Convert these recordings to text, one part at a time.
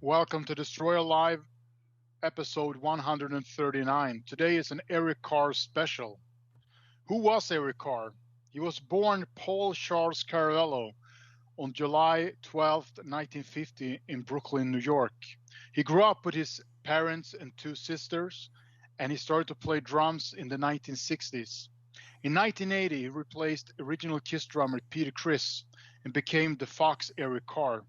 Welcome to Destroyer Live, episode 139. Today is an Eric Carr special. Who was Eric Carr? He was born Paul Charles Carvello on July 12th, 1950, in Brooklyn, New York. He grew up with his parents and two sisters, and he started to play drums in the 1960s. In 1980, he replaced original Kiss drummer Peter Criss and became the Fox Eric Carr.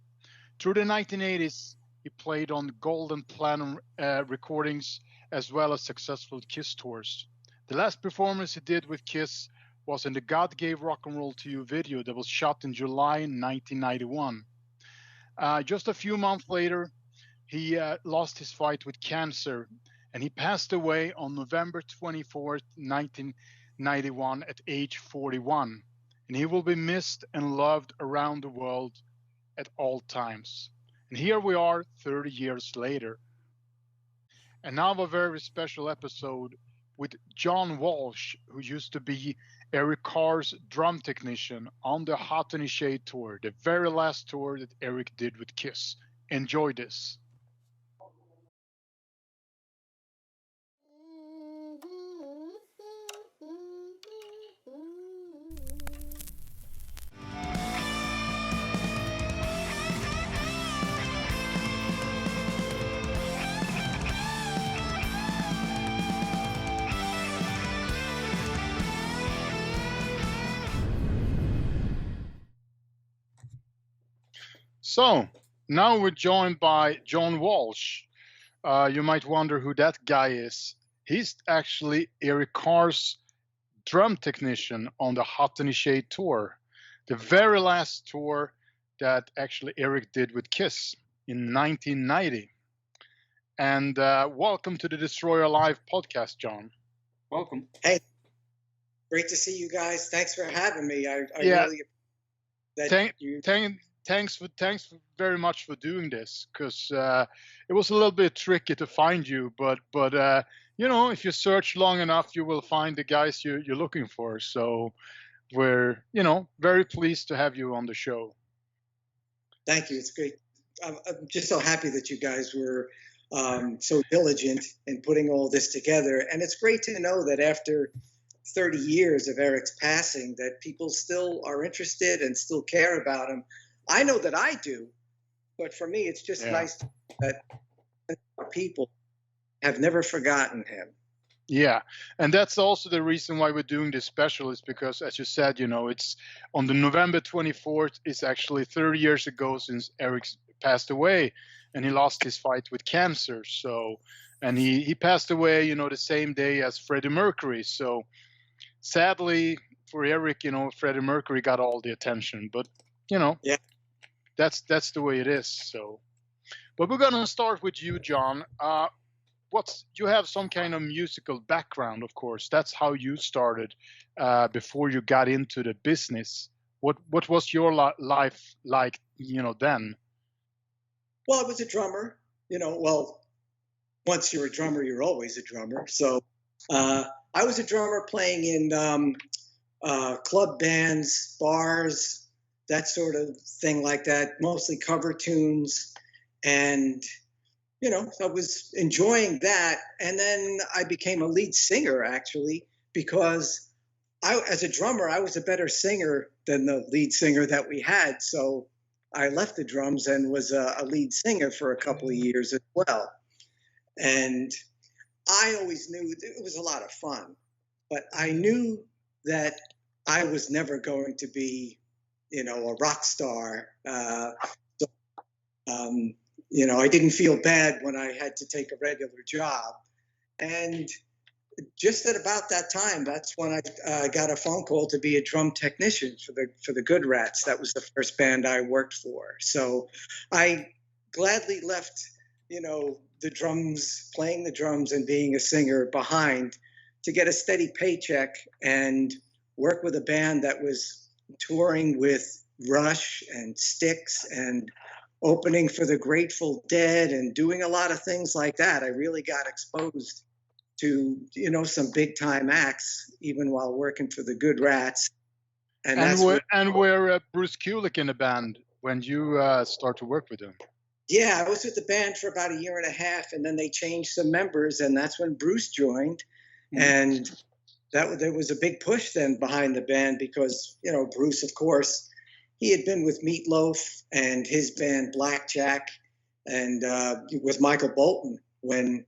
Through the 1980s, he played on Golden Platinum recordings as well as successful Kiss tours. The last performance he did with Kiss was in the God Gave Rock and Roll to You video that was shot in July 1991. Just a few months later, he lost his fight with cancer and he passed away on November 24th, 1991 at age 41. And he will be missed and loved around the world at all times. And here we are 30 years later. And now a very special episode with John Walsh, who used to be Eric Carr's drum technician on the Hot in the Shade tour, the very last tour that Eric did with Kiss. Enjoy this. So now we're joined by John Walsh. You might wonder who that guy is. He's actually Eric Carr's drum technician on the Hot in the Shade tour, the very last tour that actually Eric did with Kiss in 1990. And welcome to the Destroyer Live podcast, John. Welcome. Hey, great to see you guys. Thanks for having me. I Yeah. really Thanks very much for doing this, because it was a little bit tricky to find you, but you know, if you search long enough, you will find the guys you're looking for. So we're, you know, very pleased to have you on the show. Thank you. It's great. I'm just so happy that you guys were so diligent in putting all this together. And it's great to know that after 30 years of Eric's passing, that people still are interested and still care about him. I know that I do, but for me, it's just nice that people have never forgotten him. Yeah, and that's also the reason why we're doing this special, is because, as you said, you know, it's on the November 24th. It's actually 30 years ago since Eric passed away, and he lost his fight with cancer. So, and he passed away, you know, the same day as Freddie Mercury. So, sadly for Eric, you know, Freddie Mercury got all the attention, but you know, that's the way it is. So, but we're gonna start with you, John. You have some kind of musical background, of course. That's how you started before you got into the business. What was your life like, you know, then? Well, I was a drummer. You know, well, once you're a drummer, you're always a drummer. So I was a drummer playing in club bands, bars, that sort of thing like that, mostly cover tunes. And, you know, I was enjoying that. And then I became a lead singer, actually, because as a drummer, I was a better singer than the lead singer that we had. So I left the drums and was a lead singer for a couple of years as well. And I always knew it was a lot of fun, but I knew that I was never going to be, you know, a rock star. You know, I didn't feel bad when I had to take a regular job. And just at about that time, that's when I got a phone call to be a drum technician for the Good Rats. That was the first band I worked for. So I gladly left, you know, the drums, playing the drums and being a singer behind to get a steady paycheck and work with a band that was touring with Rush and Styx and opening for the Grateful Dead and doing a lot of things like that. I really got exposed to, you know, some big time acts, even while working for the Good Rats. And were Bruce Kulick in the band when you start to work with him? Yeah, I was with the band for about a year and a half, and then they changed some members, and that's when Bruce joined. And there was a big push then behind the band because, Bruce, of course, he had been with Meatloaf and his band Blackjack, and with Michael Bolton when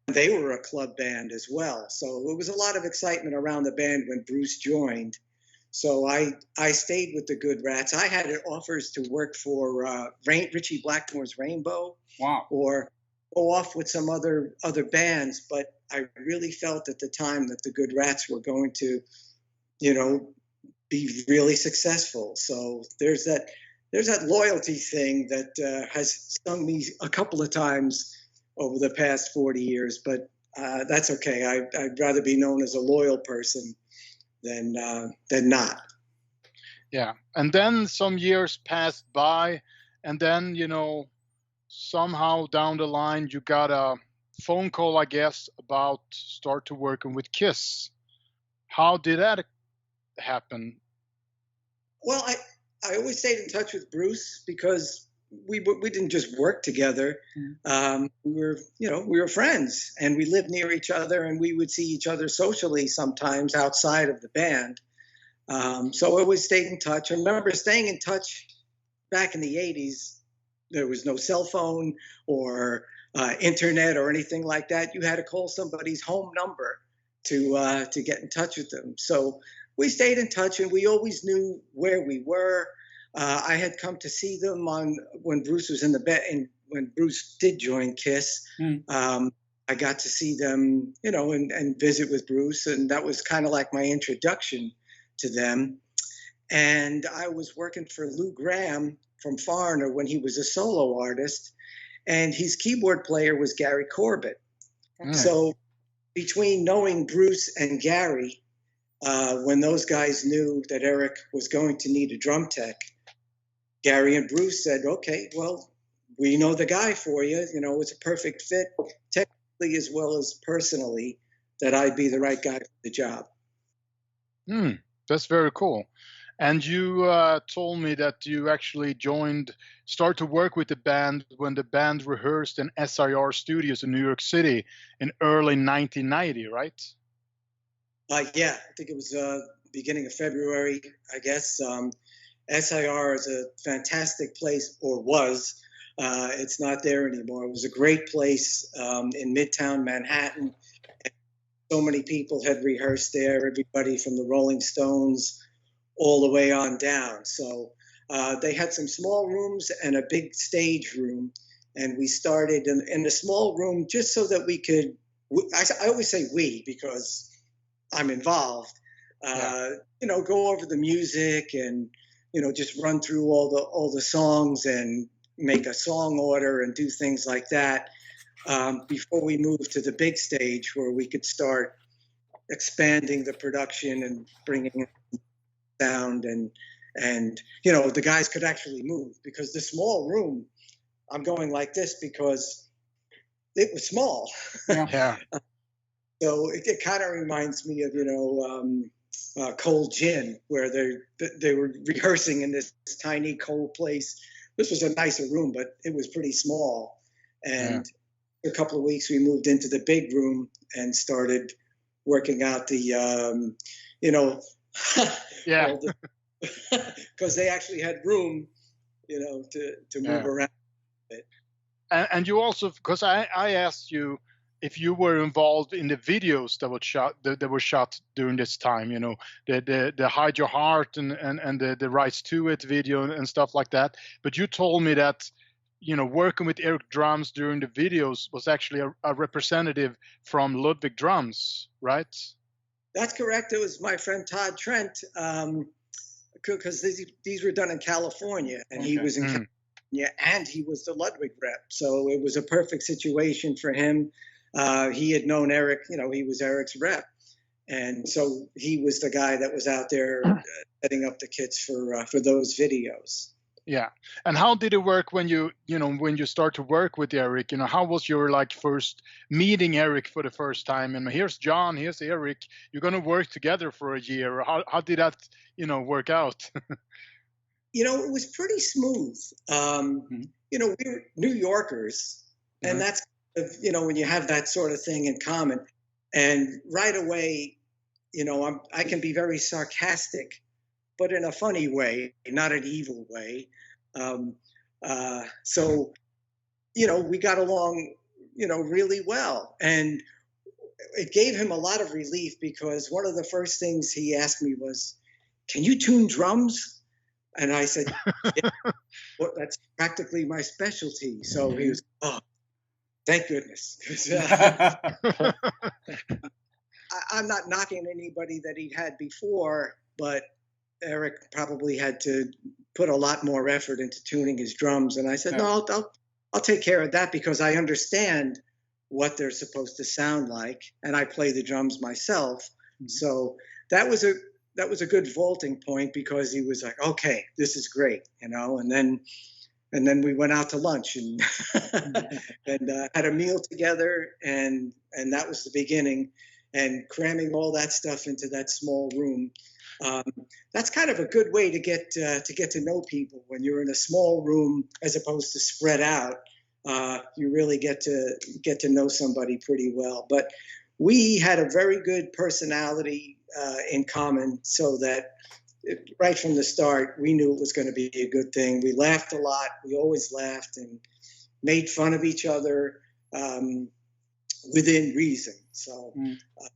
they were a club band as well. So it was a lot of excitement around the band when Bruce joined. So I stayed with the Good Rats. I had offers to work for Richie Blackmore's Rainbow, wow, or go off with some other bands, but I really felt at the time that the Good Rats were going to, be really successful. So there's that loyalty thing that has stung me a couple of times over the past 40 years, but that's okay. I'd rather be known as a loyal person than not. Yeah. And then some years passed by, and then, somehow down the line, you got a phone call, I guess, about start to working with Kiss. How did that happen? Well, I always stayed in touch with Bruce because we didn't just work together. We were friends, and we lived near each other, and we would see each other socially sometimes outside of the band. So I always stayed in touch. I remember staying in touch back in the 80s. There was no cell phone or internet or anything like that. You had to call somebody's home number to get in touch with them. So we stayed in touch, and we always knew where we were. I had come to see them when Bruce was in the bed, and when Bruce did join Kiss. I got to see them, and visit with Bruce, and that was kind of like my introduction to them. And I was working for Lou Gramm from Foreigner when he was a solo artist, and his keyboard player was Gary Corbett. So between knowing Bruce and Gary, when those guys knew that Eric was going to need a drum tech, Gary and Bruce said, okay, well, we know the guy for you. It's a perfect fit, technically as well as personally, that I'd be the right guy for the job. That's very cool. And you told me that you actually started to work with the band when the band rehearsed in SIR Studios in New York City in early 1990, right? Yeah, I think it was beginning of February, I guess. SIR is a fantastic place, or was. It's not there anymore. It was a great place in Midtown Manhattan. So many people had rehearsed there, everybody from the Rolling Stones all the way on down. So they had some small rooms and a big stage room. And we started in a small room just so that we could, I always say we because I'm involved, go over the music and, just run through all the songs and make a song order and do things like that. Before we moved to the big stage where we could start expanding the production and bringing in sound and the guys could actually move, because the small room, I'm going like this because it was small. Yeah. So it kind of reminds me of, Cold Gin, where they were rehearsing in this tiny cold place. This was a nicer room, but it was pretty small. And a couple of weeks, we moved into the big room and started working out the, because they actually had room, to move around a bit. And you also, because I asked you if you were involved in the videos that were shot during this time, the Hide Your Heart and the Rise to It video and stuff like that. But you told me that, working with Eric drums during the videos was actually a representative from Ludwig Drums, right? That's correct. It was my friend Todd Trent, because these were done in California, and he was in California, and he was the Ludwig rep. So it was a perfect situation for him. He had known Eric, he was Eric's rep. And so he was the guy that was out there setting up the kits for those videos. Yeah. And how did it work when you start to work with Eric? How was your first meeting Eric for the first time? And here's John, here's Eric. You're going to work together for a year. How did that, work out? it was pretty smooth. We were New Yorkers, and that's, when you have that sort of thing in common. And right away, I can be very sarcastic, but in a funny way, not an evil way. So, we got along, really well. And it gave him a lot of relief, because one of the first things he asked me was, "Can you tune drums?" And I said, "Yeah, well, that's practically my specialty." So he was, "Oh, thank goodness." I'm not knocking anybody that he'd had before, but Eric probably had to put a lot more effort into tuning his drums. And I said, "No, I'll take care of that, because I understand what they're supposed to sound like, and I play the drums myself." So that was a good vaulting point, because he was like, "Okay, this is great," and then we went out to lunch and and had a meal together, and that was the beginning. And cramming all that stuff into that small room, that's kind of a good way to get to know people. When you're in a small room as opposed to spread out, you really get to know somebody pretty well. But we had a very good personality in common, so that right from the start, we knew it was going to be a good thing. We laughed a lot. We always laughed and made fun of each other within reason. So,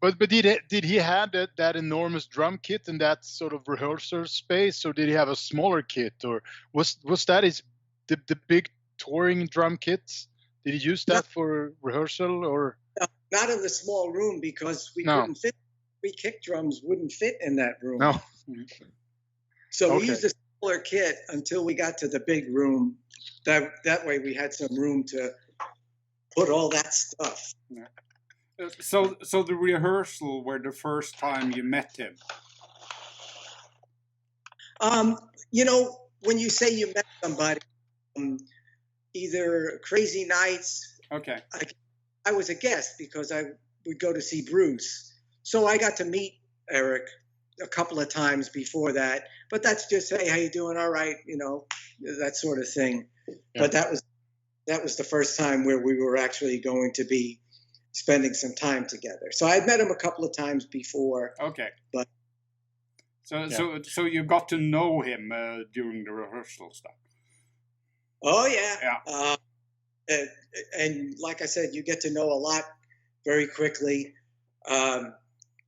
but did he have that enormous drum kit in that sort of rehearsal space, or did he have a smaller kit, or was that the big touring drum kits? Did he use that for rehearsal, or not in the small room, because we couldn't fit? We kick drums wouldn't fit in that room. No. So we used a smaller kit until we got to the big room. That way we had some room to put all that stuff. So the rehearsal were the first time you met him? When you say you met somebody, either Crazy Nights. Okay. I was a guest, because I would go to see Bruce. So I got to meet Eric a couple of times before that. But that's just, "Hey, how you doing? All right," that sort of thing. Yeah. But that was the first time where we were actually going to be spending some time together. So I'd met him a couple of times before. Okay. But so you got to know him during the rehearsal stuff. Oh yeah. Yeah. And like I said, you get to know a lot very quickly.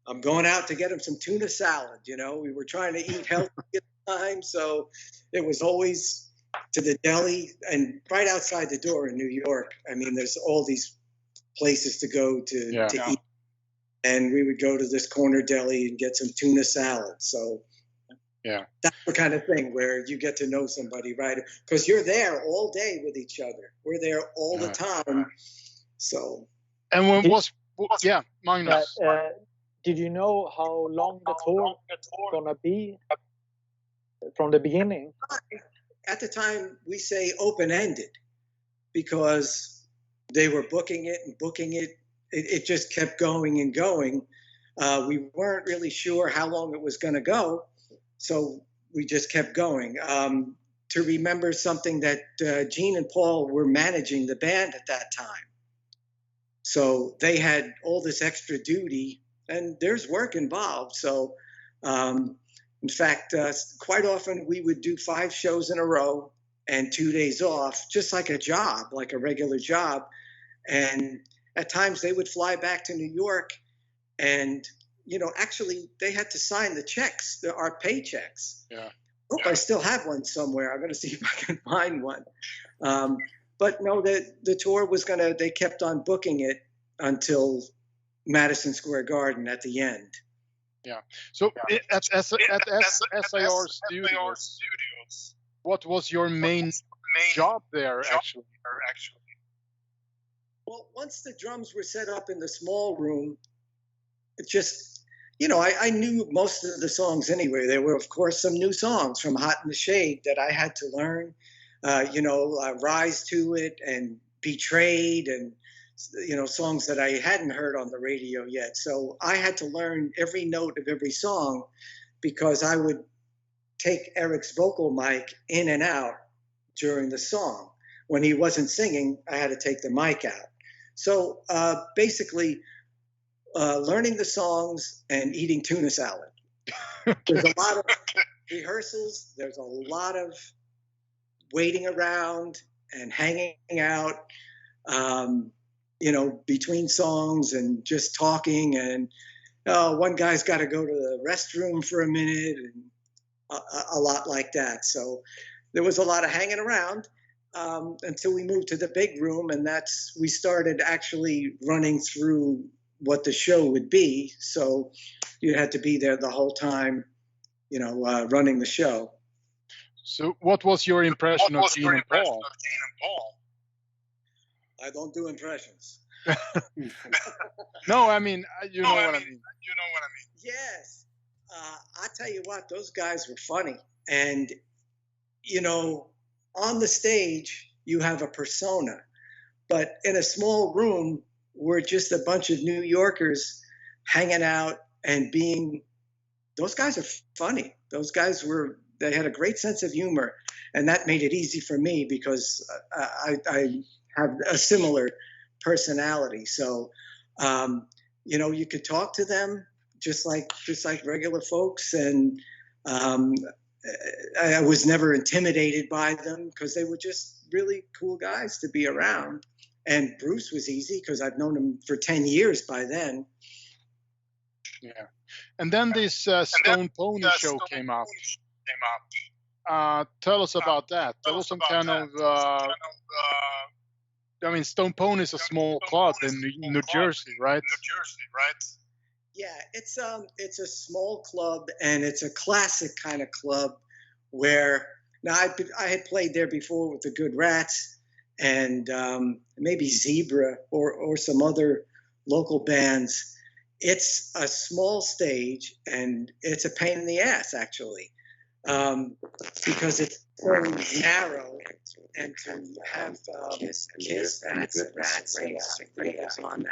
I'm going out to get him some tuna salad. We were trying to eat healthy at the time, so it was always to the deli, and right outside the door in New York. I mean, there's all these places to go to eat, and we would go to this corner deli and get some tuna salad. So that's the kind of thing where you get to know somebody, right? Because you're there all day with each other. We're there all the time. So. And when Magnus. Did you know how long the tour was gonna be from the beginning? At the time, we say open-ended, because they were booking it and booking it. It just kept going and going. We weren't really sure how long it was going to go, so we just kept going. To remember something that Gene and Paul were managing the band at that time. So they had all this extra duty, and there's work involved. So, in fact, quite often we would do 5 shows in a row and 2 days off, just like a job, like a regular job. And at times they would fly back to New York, and, actually they had to sign the checks, our paychecks. Yeah. I hope I still have one somewhere. I'm going to see if I can find one. But no, the tour was they kept on booking it until Madison Square Garden at the end. Yeah. So at SIR Studios, what was your main job there, actually? Well, once the drums were set up in the small room, it just, I knew most of the songs anyway. There were, of course, some new songs from Hot in the Shade that I had to learn. Rise to It and Betrayed, and songs that I hadn't heard on the radio yet. So I had to learn every note of every song, because I would take Eric's vocal mic in and out during the song. When he wasn't singing, I had to take the mic out. So basically, learning the songs and eating tuna salad. There's a lot of rehearsals. There's a lot of waiting around and hanging out, between songs and just talking. And one guy's got to go to the restroom for a minute, and a lot like that. So there was a lot of hanging around until we moved to the big room, and we started actually running through what the show would be. So you had to be there the whole time, running the show. So what was your impression of Gene and Paul? I don't do impressions. No, I mean, you know what I mean. Yes. I tell you what, those guys were funny. And, on the stage, you have a persona. But in a small room, we're just a bunch of New Yorkers hanging out and those guys are funny. Those guys they had a great sense of humor. And that made it easy for me because I have a similar personality. So, you could talk to them just like regular folks. And I was never intimidated by them because they were just really cool guys to be around. And Bruce was easy because I've known him for 10 years by then. Yeah. And then this Stone Pony show came out. Tell us about that. There was some kind of... Stone Pony is a small club in New Jersey, right? Yeah, it's a small club, and it's a classic kind of club where I had played there before with the Good Rats and maybe Zebra or some other local bands. It's a small stage, and it's a pain in the ass actually, because it's very narrow, and to have Kiss and the Rats on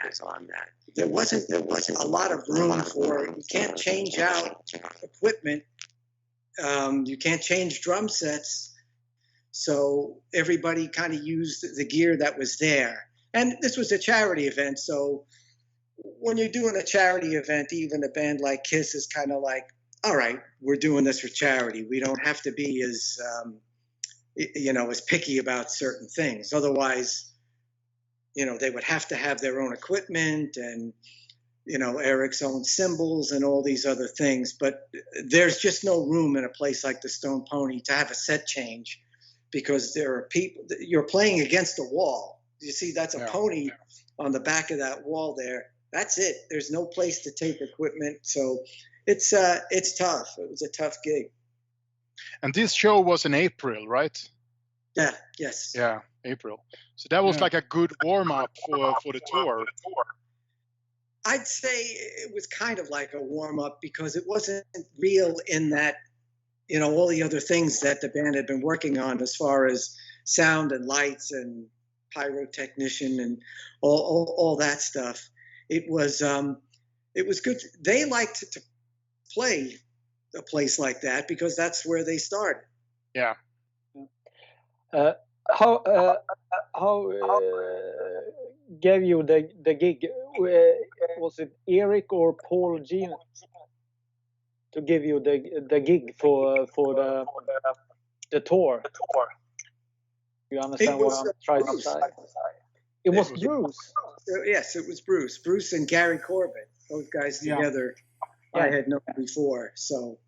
that. There wasn't a lot of room for it. You can't change out equipment. You can't change drum sets. So everybody kind of used the gear that was there. And this was a charity event. So when you're doing a charity event, even a band like Kiss is kind of like, all right, we're doing this for charity. We don't have to be as, as picky about certain things. Otherwise, they would have to have their own equipment and, Eric's own cymbals and all these other things. But there's just no room in a place like the Stone Pony to have a set change because there are people, you're playing against a wall. You see, that's a pony on the back of that wall there. That's it. There's no place to take equipment. So it's tough. It was a tough gig. And this show was in April, right? Yeah. Yes. Yeah, April. So that was like a good warm-up for the tour. I'd say it was kind of like a warm-up because it wasn't real in that, all the other things that the band had been working on as far as sound and lights and pyrotechnician and all that stuff. It was good. They liked to play a place like that because that's where they started. Yeah. How gave you the gig? Was it Eric or Paul Gene to give you the gig for the tour? You understand what I'm trying to say? It was Bruce. Yes, it was Bruce. Bruce and Gary Corbett. Those guys together. I had known before. So.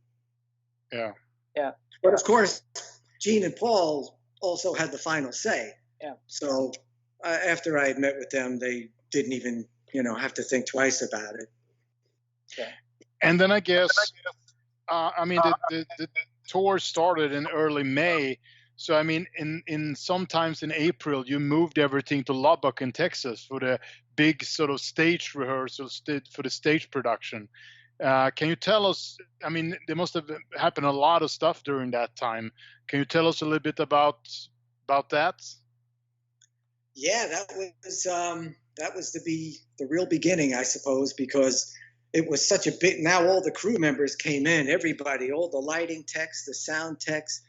Yeah. Yeah. But of course, Gene and Paul also had the final say. Yeah. So after I had met with them, they didn't even, have to think twice about it. Yeah. And then I guess, the tour started in early May. So, in sometimes in April, you moved everything to Lubbock in Texas for the big sort of stage rehearsals for the stage production. Can you tell us, there must have happened a lot of stuff during that time. Can you tell us a little bit about that? Yeah, that was the real beginning, I suppose, because it was such a big, now all the crew members came in, everybody, all the lighting techs, the sound techs,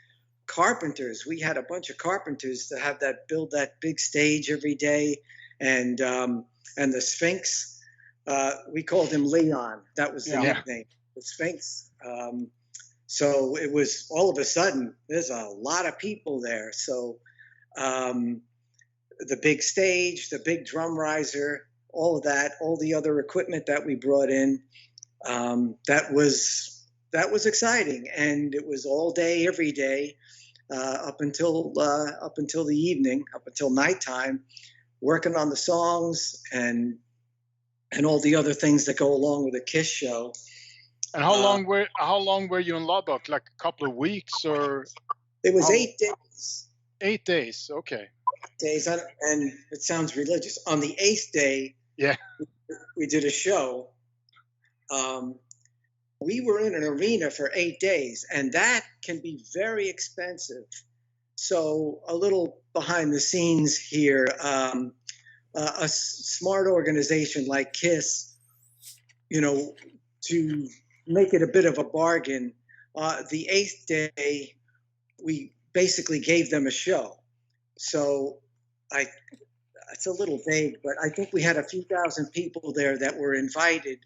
carpenters. We had a bunch of carpenters to have that, build that big stage every day. And the Sphinx, we called him Leon. That was the nickname, the Sphinx. So it was all of a sudden, there's a lot of people there. So the big stage, the big drum riser, all of that, all the other equipment that we brought in, that was exciting, and it was all day, every day, up until the evening, up until nighttime, working on the songs and all the other things that go along with a KISS show. And how long were you in Lubbock? Like a couple of weeks, or? It was 8 days. 8 days, okay. Days, and it sounds religious. On the 8th day, we did a show. We were in an arena for 8 days, and that can be very expensive. So a little behind the scenes here, a smart organization like KISS, to make it a bit of a bargain, the 8th day, we basically gave them a show. So it's a little vague, but I think we had a few thousand people there that were invited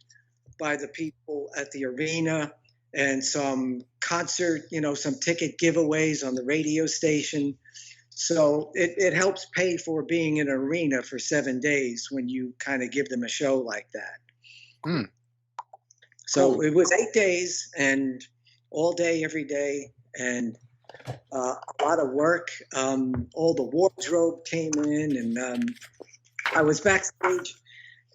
by the people at the arena, and some concert, some ticket giveaways on the radio station. So it helps pay for being in an arena for 7 days when you kind of give them a show like that. Mm. So it was 8 days, and all day, every day, and a lot of work. All the wardrobe came in, and I was backstage,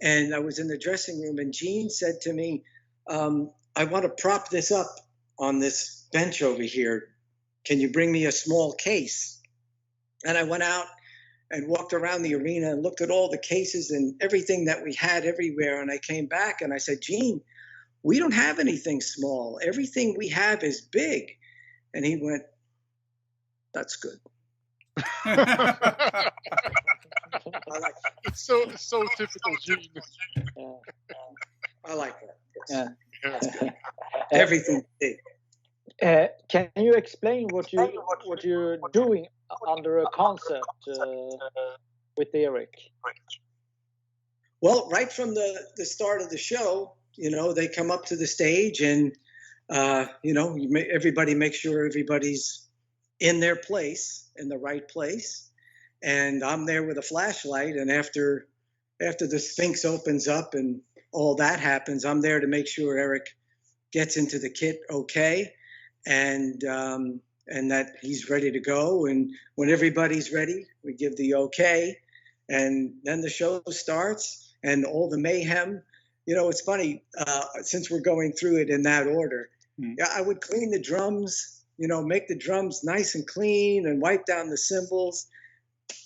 and I was in the dressing room, and Gene said to me, I want to prop this up on this bench over here. Can you bring me a small case? And I went out and walked around the arena and looked at all the cases and everything that we had everywhere. And I came back and I said, Gene, we don't have anything small. Everything we have is big. And he went, that's good. It's so typical Gene. I like that. Yeah. Everything big. Can you explain what you're doing under a concert with Eric? Well, right from the start of the show, they come up to the stage, and everybody makes sure everybody's in their place, in the right place. And I'm there with a flashlight, and after the Sphinx opens up and all that happens, I'm there to make sure Eric gets into the kit okay, and that he's ready to go. And when everybody's ready, we give the okay, and then the show starts, and all the mayhem. It's funny, since we're going through it in that order, I would clean the drums, make the drums nice and clean and wipe down the cymbals.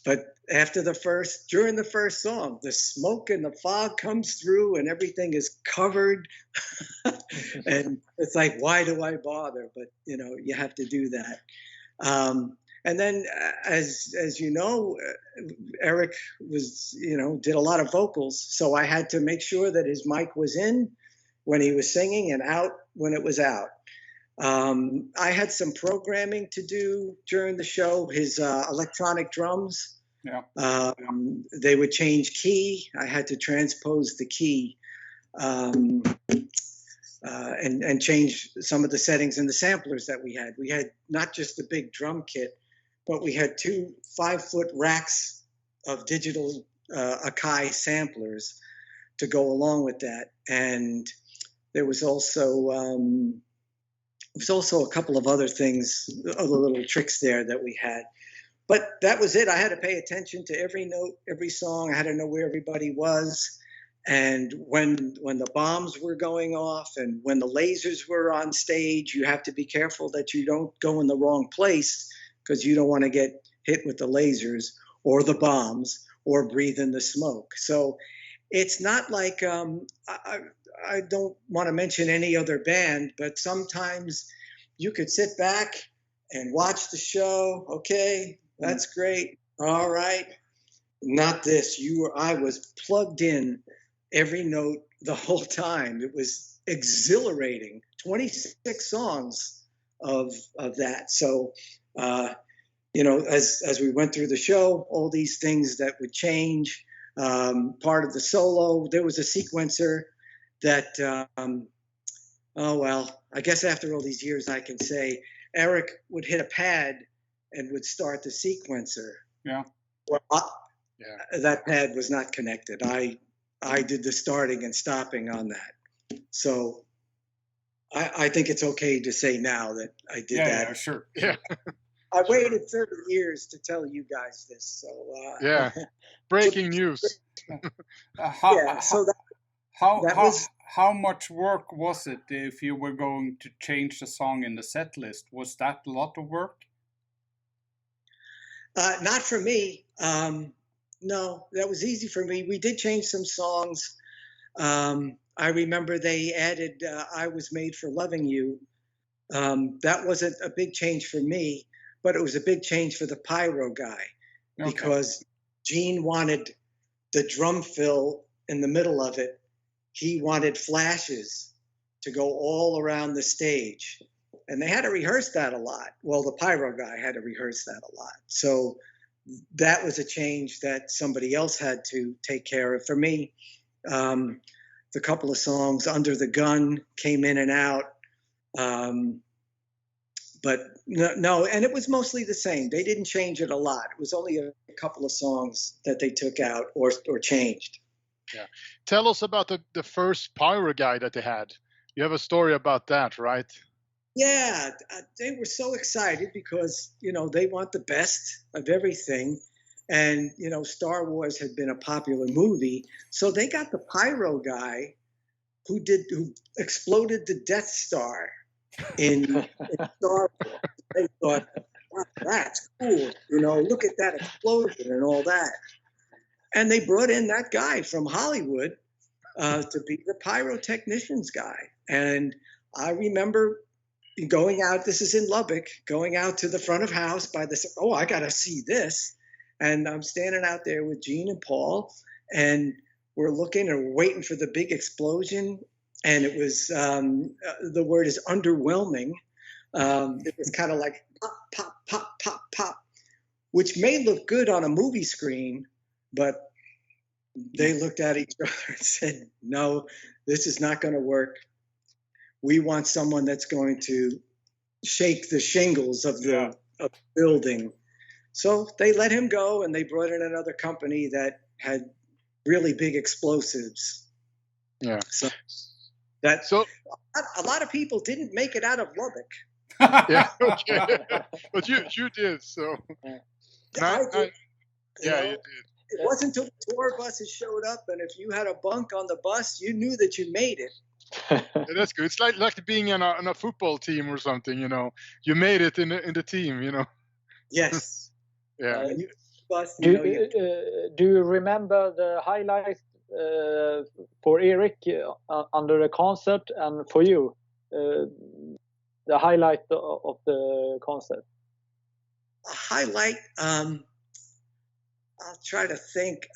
But during the first song, the smoke and the fog comes through and everything is covered. And it's like, why do I bother? But, you have to do that. And then, as you know, Eric was, did a lot of vocals. So I had to make sure that his mic was in when he was singing and out when it was out. I had some programming to do during the show, his electronic drums. Yeah. They would change key. I had to transpose the key and change some of the settings in the samplers that we had. We had not just the big drum kit, but we had 2 5-foot racks of digital Akai samplers to go along with that. And there was also a couple of other things, other little tricks there that we had. But that was it. I had to pay attention to every note, every song. I had to know where everybody was. And when the bombs were going off and when the lasers were on stage, you have to be careful that you don't go in the wrong place, because you don't want to get hit with the lasers or the bombs or breathe in the smoke. So it's not like, I don't want to mention any other band, but sometimes you could sit back and watch the show. Okay, that's great. All right. Not this. I was plugged in every note the whole time. It was exhilarating. 26 songs of that. So, as we went through the show, all these things that would change. Part of the solo, there was a sequencer that, I guess after all these years, I can say Eric would hit a pad and would start the sequencer. Yeah. Well, that pad was not connected. I did the starting and stopping on that. So I think it's okay to say now that I did that. Yeah, sure. Yeah. I waited 30 years to tell you guys this. So breaking news. How much work was it if you were going to change the song in the set list? Was that a lot of work? Not for me. No, that was easy for me. We did change some songs. I remember they added I Was Made for Loving You. That wasn't a big change for me, but it was a big change for the Pyro Guy, because Gene wanted the drum fill in the middle of it. He wanted flashes to go all around the stage. And they had to rehearse that a lot. Well, the Pyro Guy had to rehearse that a lot. So that was a change that somebody else had to take care of. For me, the couple of songs, Under the Gun, came in and out. But no, and it was mostly the same. They didn't change it a lot. It was only a couple of songs that they took out or changed. Yeah. Tell us about the first Pyro Guy that they had. You have a story about that, right? Yeah, they were so excited because, they want the best of everything. And, Star Wars had been a popular movie. So they got the Pyro Guy who exploded the Death Star in Star Wars. They thought, wow, that's cool. Look at that explosion and all that. And they brought in that guy from Hollywood to be the pyrotechnicians guy. And I remember going out, this is in Lubbock, going out to the front of house by I got to see this. And I'm standing out there with Gene and Paul, and we're looking and waiting for the big explosion. And it was, the word is underwhelming. It was kind of like pop, pop, pop, pop, pop, which may look good on a movie screen, but they looked at each other and said, no, this is not going to work. We want someone that's going to shake the shingles of the building. So they let him go, and they brought in another company that had really big explosives. Yeah. So a lot of people didn't make it out of Lubbock. Yeah, okay. But you did, so. I did. You did. It wasn't until the tour buses showed up, and if you had a bunk on the bus, you knew that you made it. Yeah, that's good. It's like being on a football team or something, You made it in the team, Yes. Yeah. Do you remember the highlight for Eric under the concert, and for you, the highlight of the concert? A highlight? I'll try to think.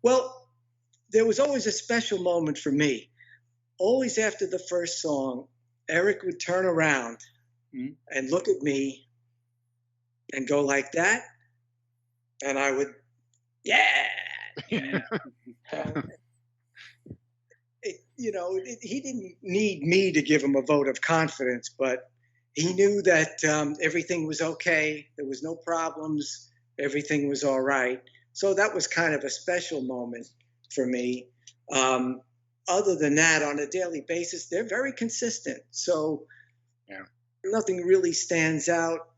Well, there was always a special moment for me. Always after the first song, Eric would turn around and look at me and go like that. And I would, he didn't need me to give him a vote of confidence, but he knew that everything was okay. There was no problems. Everything was all right. So that was kind of a special moment for me. Other than that, on a daily basis, they're very consistent. So nothing really stands out.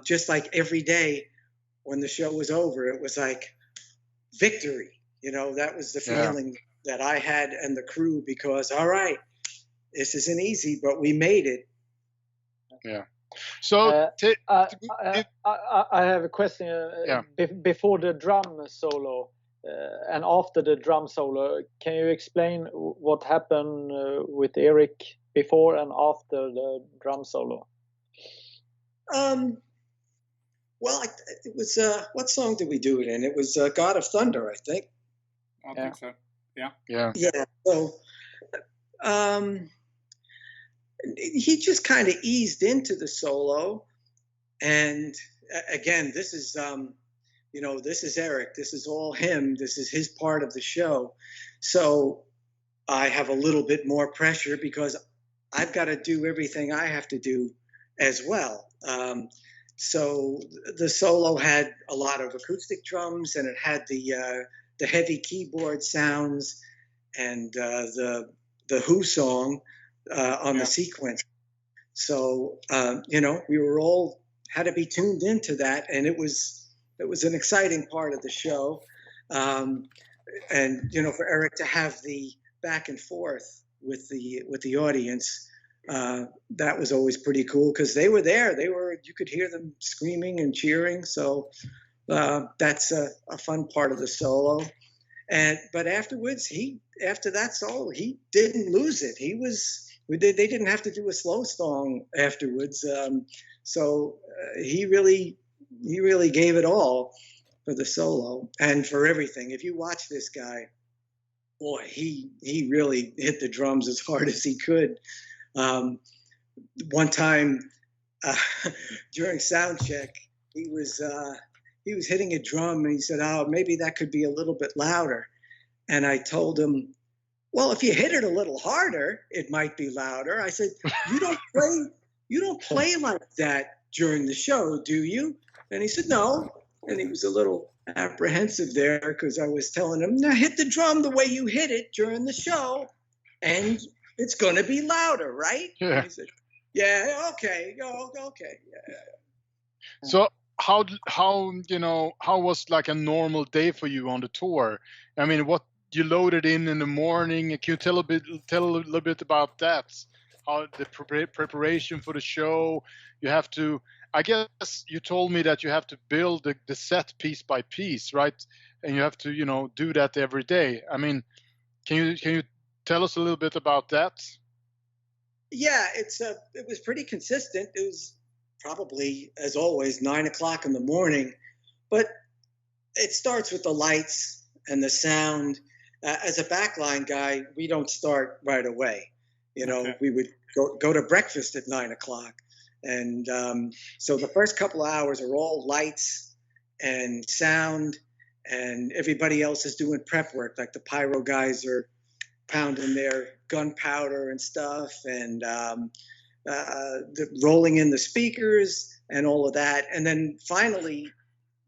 Just like every day when the show was over, it was like victory. That was the feeling that I had and the crew, because, all right, this isn't easy, but we made it. Yeah. So I have a question. Before the drum solo and after the drum solo, can you explain what happened with Eric before and after the drum solo? Well, it was what song did we do it in? It was God of Thunder, I think. I think so. Yeah. So he just kind of eased into the solo, and again, this is this is Eric. This is all him. This is his part of the show. So I have a little bit more pressure because I've got to do everything I have to do as well. So the solo had a lot of acoustic drums, and it had the heavy keyboard sounds and the Who song on the sequence. So we were all had to be tuned into that, and it was an exciting part of the show. And for Eric to have the back and forth with the audience, that was always pretty cool because they were there. You could hear them screaming and cheering. So that's a fun part of the solo. But afterwards, after that solo, he didn't lose it. They didn't have to do a slow song afterwards. So he really gave it all for the solo and for everything. If you watch this guy, boy, he really hit the drums as hard as he could. One time during sound check, he was hitting a drum and he said, "Oh, maybe that could be a little bit louder." And I told him, "Well, if you hit it a little harder, it might be louder." I said, "You don't play like that during the show, do you?" And he said, "No." And he was a little apprehensive there because I was telling him, "Now hit the drum the way you hit it during the show, and it's going to be louder, right?" Yeah. And he said, "Yeah, okay, okay." Yeah. So how was like a normal day for you on the tour? I mean, what you loaded in the morning? Can you tell a little bit about that? How the preparation for the show? You have to. I guess you told me that you have to build the set piece by piece, right? And you have to do that every day. I mean, can you tell us a little bit about that? Yeah, it was pretty consistent. It was probably, as always, 9 o'clock in the morning, but it starts with the lights and the sound. As a backline guy, we don't start right away. Okay. We would go to breakfast at 9 o'clock. And so the first couple of hours are all lights and sound, and everybody else is doing prep work. Like the Pyro guys are pounding their gunpowder and stuff, and rolling in the speakers and all of that. And then finally,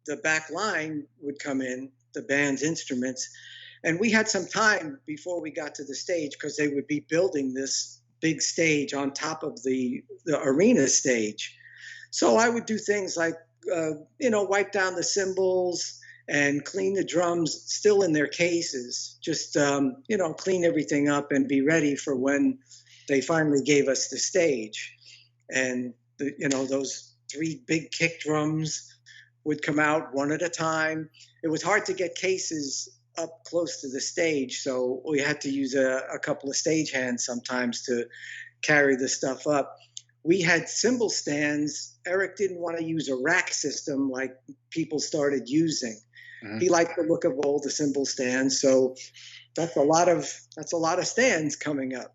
the back line would come in, the band's instruments. And we had some time before we got to the stage because they would be building this big stage on top of the arena stage. So I would do things like, wipe down the cymbals and clean the drums still in their cases, just, clean everything up and be ready for when they finally gave us the stage. And, those 3 big kick drums would come out one at a time. It was hard to get cases up close to the stage, so we had to use a couple of stage hands sometimes to carry the stuff up. We had cymbal stands. Eric didn't want to use a rack system like people started using. Mm-hmm. He liked the look of all the cymbal stands, so that's a lot of stands coming up.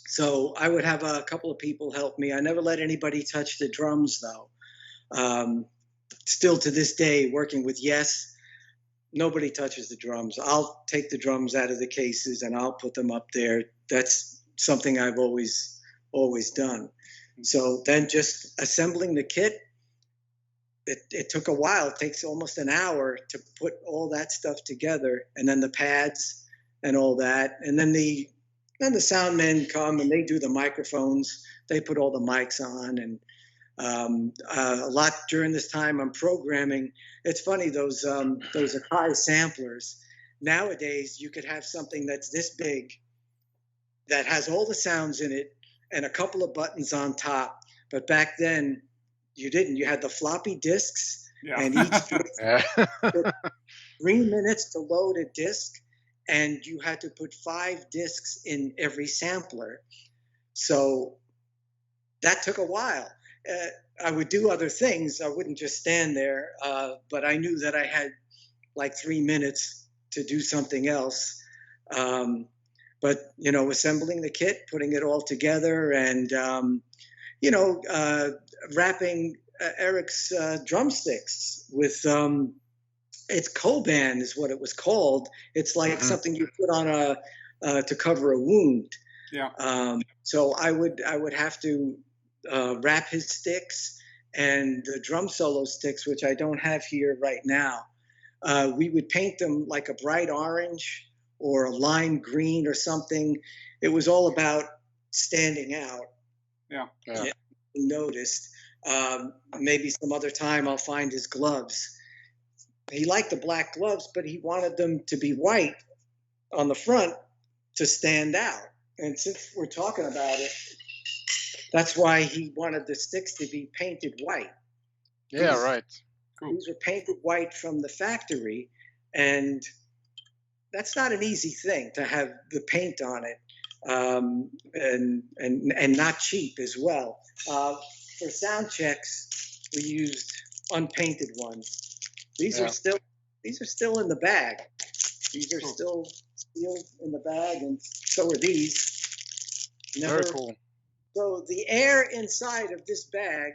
So I would have a couple of people help me. I never let anybody touch the drums, though. Still to this day, working with Yes, nobody touches the drums. I'll take the drums out of the cases and I'll put them up there. That's something I've always done. So then just assembling the kit, it took a while. It takes almost an hour to put all that stuff together, and then the pads and all that. And then the sound men come and they do the microphones. They put all the mics on, and a lot during this time I'm programming. It's funny, those Akai samplers. Nowadays, you could have something that's this big that has all the sounds in it and a couple of buttons on top. But back then, you didn't. You had the floppy disks, and each took 3 minutes to load a disc, and you had to put 5 discs in every sampler. So that took a while. I would do other things. I wouldn't just stand there, but I knew that I had like 3 minutes to do something else. But, you know, assembling the kit, putting it all together, and, you know, wrapping Eric's drumsticks with, it's Coban is what it was called. It's like something you put on to cover a wound. Yeah. So I would have to wrap his sticks, and the drum solo sticks, which I don't have here right now. We would paint them like a bright orange or a lime green or something. It was all about standing out. Yeah. Noticed. Maybe some other time I'll find his gloves. He liked the black gloves, but he wanted them to be white on the front to stand out. And since we're talking about it, that's why he wanted the sticks to be painted white. Yeah, right. Cool. These were painted white from the factory, and that's not an easy thing to have the paint on it, and not cheap as well. For sound checks, we used unpainted ones. These are still in the bag. These are still sealed in the bag, and so are these. Very cool. So the air inside of this bag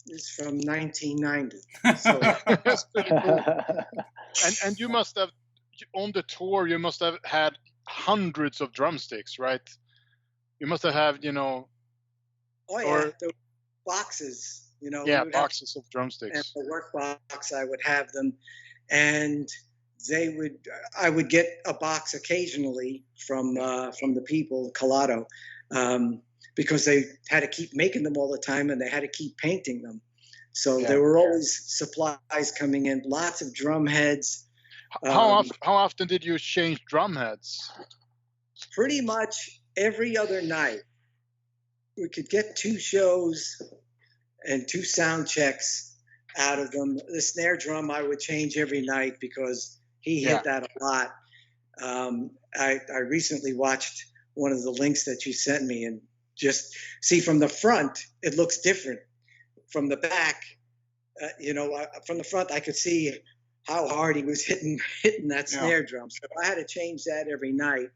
is from 1990. So That's pretty cool. And you must have, on the tour, you must have had hundreds of drumsticks, right? You must have had, you know. Oh yeah, the boxes. You know. Yeah, boxes of drumsticks. And the work box, I would have them, and I would get a box occasionally from the people, Collado, because they had to keep making them all the time, and they had to keep painting them. So there were always supplies coming in, lots of drum heads. How often did you change drum heads? Pretty much every other night. We could get 2 shows and 2 sound checks out of them. The snare drum I would change every night because he hit that a lot. I recently watched one of the links that you sent me, and just see from the front, it looks different. From the back, you know, from the front, I could see how hard he was hitting that snare drum. So I had to change that every night,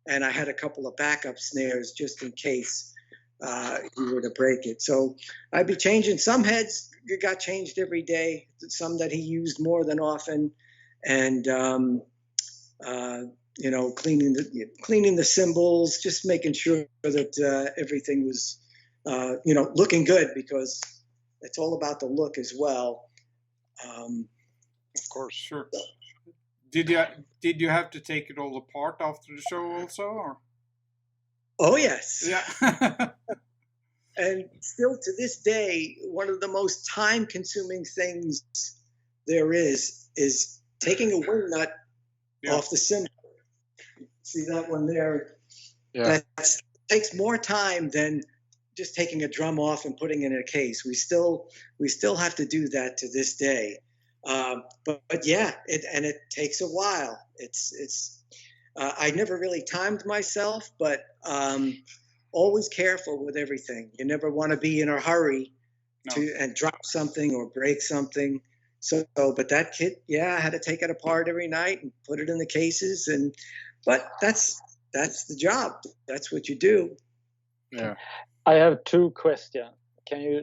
and I had a couple of backup snares just in case he were to break it. So I'd be changing. Some heads got changed every day, some that he used more than often, and you know, cleaning the cymbals, just making sure that everything was you know, looking good, because it's all about the look as well. Of course. Sure. Did you have to take it all apart after the show also, or? Oh yes. Yeah. And still to this day, one of the most time-consuming things there is taking a wing nut off the cymbal. See that one there? Yeah. That takes more time than just taking a drum off and putting it in a case. We still have to do that to this day. But yeah, it takes a while. I never really timed myself, but always careful with everything. You never want to be in a hurry and drop something or break something. So, but that kit, I had to take it apart every night and put it in the cases, but that's the job. That's what you do. Yeah. I have 2 questions. Can you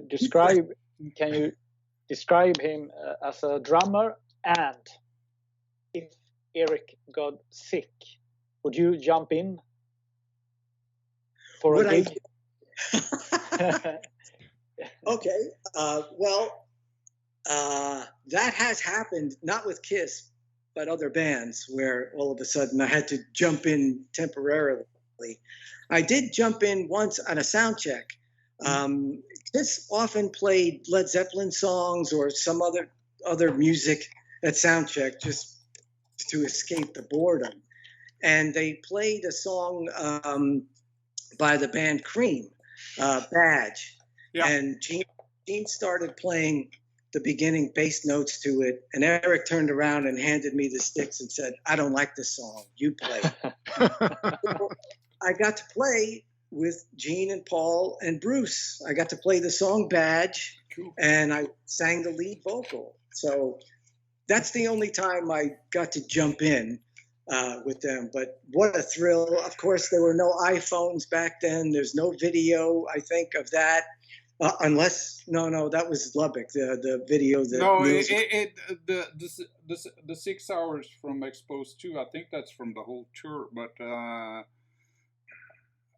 describe him as a drummer, and if Eric got sick, would you jump in for a gig? Okay. Well, that has happened, not with Kiss, but other bands, where all of a sudden I had to jump in temporarily. I did jump in once on a sound check. Kiss often played Led Zeppelin songs or some other music at sound check just to escape the boredom. And they played a song by the band Cream, Badge. Yeah. And Gene started playing the beginning bass notes to it, and Eric turned around and handed me the sticks and said, "I don't like this song. You play." I got to play with Gene and Paul and Bruce. I got to play the song Badge, and I sang the lead vocal. So that's the only time I got to jump in. with them. But what a thrill. Of course, there were no iPhones back then. There's no video, I think, of that. Unless, no, that was Lubbock, the video. The 6 hours from Exposed 2, I think that's from the whole tour. But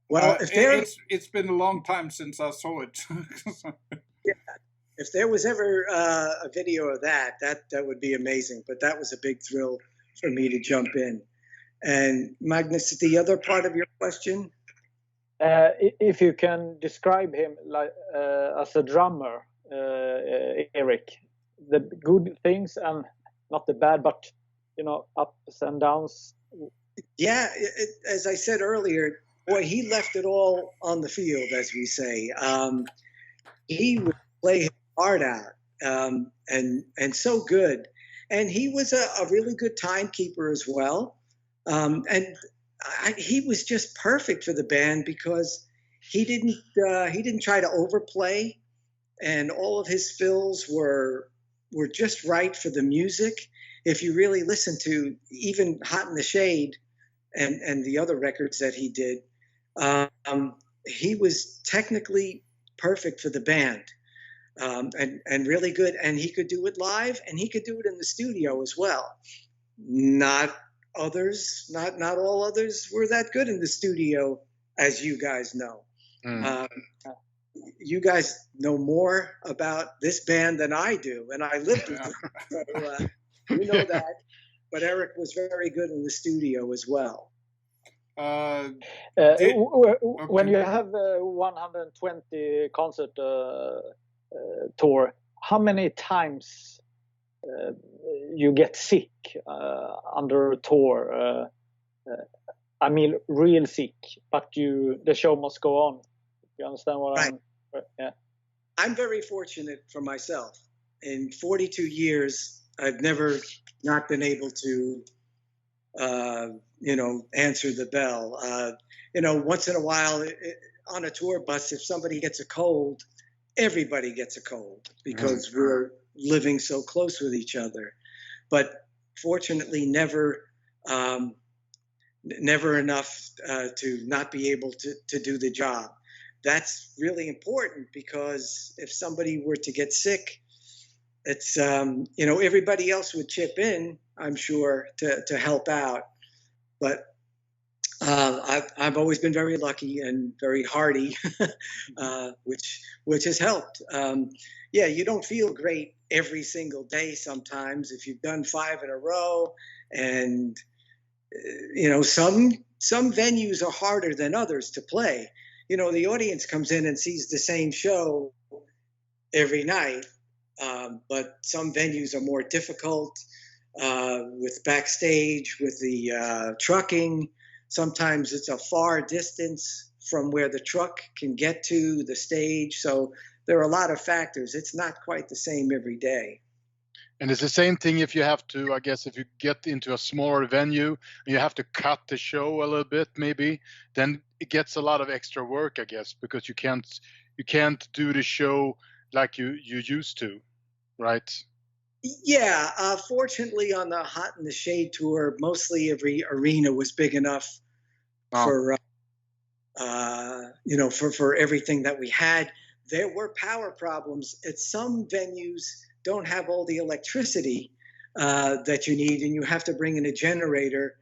well, it's been a long time since I saw it. Yeah, if there was ever a video of that would be amazing. But that was a big thrill for me to jump in. And Magnus, the other part of your question? If you can describe him like as a drummer, Eric, the good things and not the bad, but ups and downs. Yeah, as I said earlier, boy, he left it all on the field, as we say. He would play his heart out, and so good. And he was a really good timekeeper as well. He was just perfect for the band because he didn't try to overplay, and all of his fills were just right for the music. If you really listen to even Hot in the Shade and the other records that he did, he was technically perfect for the band, and really good. And he could do it live, and he could do it in the studio as well. Not all others were that good in the studio, as you guys know. You guys know more about this band than I do, and I lived with them, so you know that. But Eric was very good in the studio as well. When you have a 120 concert tour, how many times you get sick under a tour? I mean, real sick, but the show must go on. You understand what right. Yeah. I'm very fortunate for myself. In 42 years, I've never not been able to, answer the bell. Once in a while on a tour bus, if somebody gets a cold, everybody gets a cold because we're living so close with each other. But fortunately, never enough to not be able to do the job. That's really important because if somebody were to get sick, it's, everybody else would chip in, I'm sure, to help out. But I've always been very lucky and very hardy, which has helped. You don't feel great every single day sometimes if you've done 5 in a row, and some venues are harder than others to play. The audience comes in and sees the same show every night, but some venues are more difficult with backstage, with the trucking. Sometimes it's a far distance from where the truck can get to the stage. So there are a lot of factors. It's not quite the same every day. And it's the same thing if you have to, I guess, if you get into a smaller venue and you have to cut the show a little bit, maybe, then it gets a lot of extra work, I guess, because you can't do the show like you used to, right? Yeah, fortunately on the Hot in the Shade tour, mostly every arena was big enough for everything that we had. There were power problems at some venues. Don't have all the electricity that you need, and you have to bring in a generator.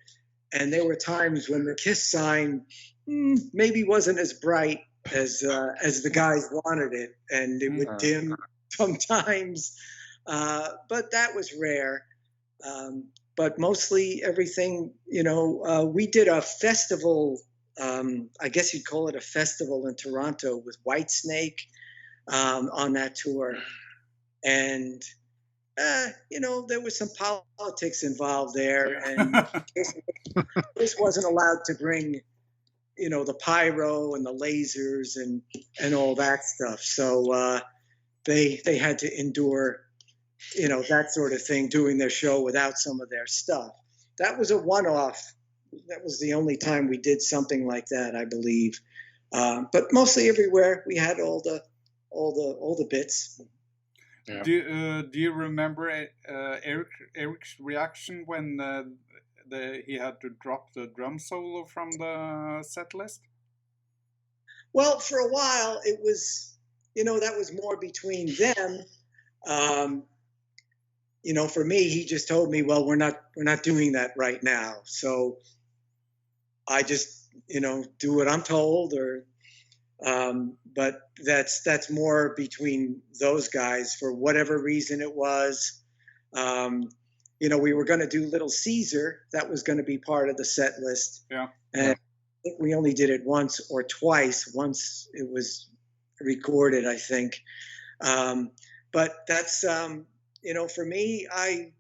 And there were times when the KISS sign maybe wasn't as bright as the guys wanted it, and it would dim sometimes. But that was rare. But mostly everything, we did a festival. I guess you'd call it a festival in Toronto with Whitesnake on that tour. And, there was some politics involved there. And this wasn't allowed to bring, the pyro and the lasers and all that stuff. So they had to endure, that sort of thing, doing their show without some of their stuff. That was a one-off. That was the only time we did something like that, I believe. But mostly everywhere we had all the bits. Yeah. Do you remember Eric's reaction when he had to drop the drum solo from the set list? Well, for a while it was, that was more between them. For me, he just told me, well, we're not doing that right now. So I just, do what I'm told, but that's more between those guys. For whatever reason it was, we were going to do Little Caesar. That was going to be part of the set list. Yeah. And I think we only did it once or twice. Once it was recorded, I think. But that's, for me, I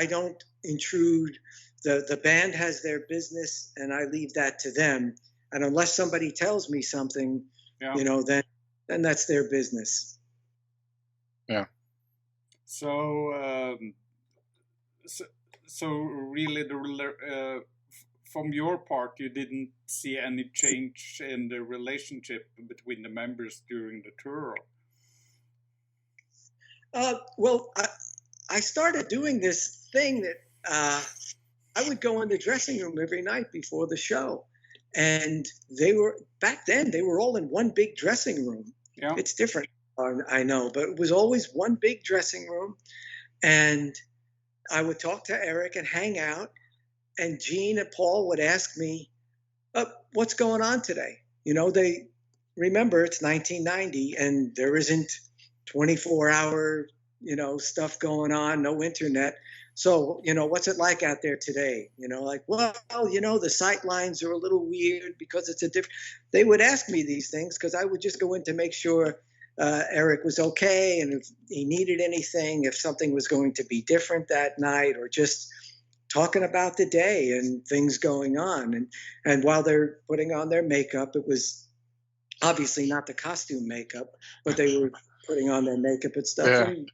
don't intrude. The band has their business, and I leave that to them. And unless somebody tells me something, then that's their business. Yeah. So really, from your part, you didn't see any change in the relationship between the members during the tour? Well, I started doing this thing that I would go in the dressing room every night before the show. And back then, they were all in one big dressing room. Yeah. It's different, I know, but it was always one big dressing room. And I would talk to Eric and hang out. And Gene and Paul would ask me, what's going on today? They remember it's 1990 and there isn't 24-hour, stuff going on, no internet. So, what's it like out there today? The sight lines are a little weird because it's they would ask me these things because I would just go in to make sure Eric was okay. And if he needed anything, if something was going to be different that night, or just talking about the day and things going on. And while they're putting on their makeup, it was obviously not the costume makeup, but they were putting on their makeup and stuff. Yeah. And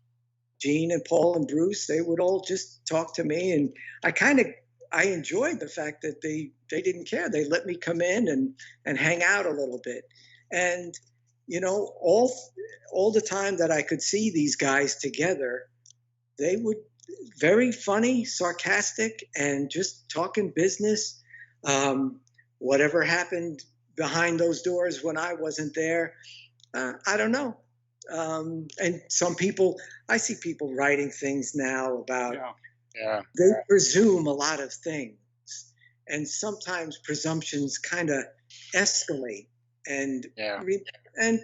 Gene and Paul and Bruce, they would all just talk to me, and I enjoyed the fact that they didn't care. They let me come in and hang out a little bit. And all the time that I could see these guys together, they would very funny, sarcastic, and just talking business. Whatever happened behind those doors when I wasn't there, I don't know. And some people, I see people writing things now about, they presume a lot of things. And sometimes presumptions kind of escalate. And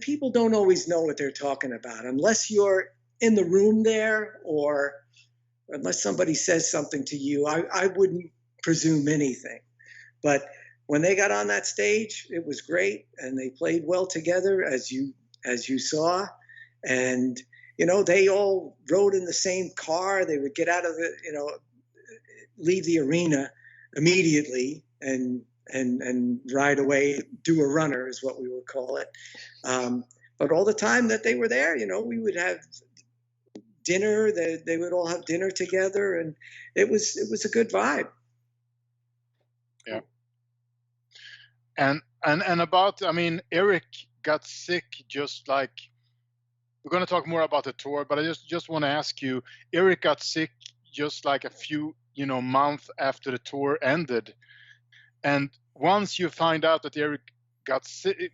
people don't always know what they're talking about unless you're in the room there, or unless somebody says something to you. I wouldn't presume anything. But when they got on that stage, it was great, and they played well together, as you saw. And they all rode in the same car. They would get out of leave the arena immediately and ride away, do a runner is what we would call it. But all the time that they were there, we would have dinner. They would all have dinner together, and it was a good vibe. Yeah. And about, Eric got sick just like, we're going to talk more about the tour, but I just want to ask you, Eric got sick just like a few, months after the tour ended. And once you find out that Eric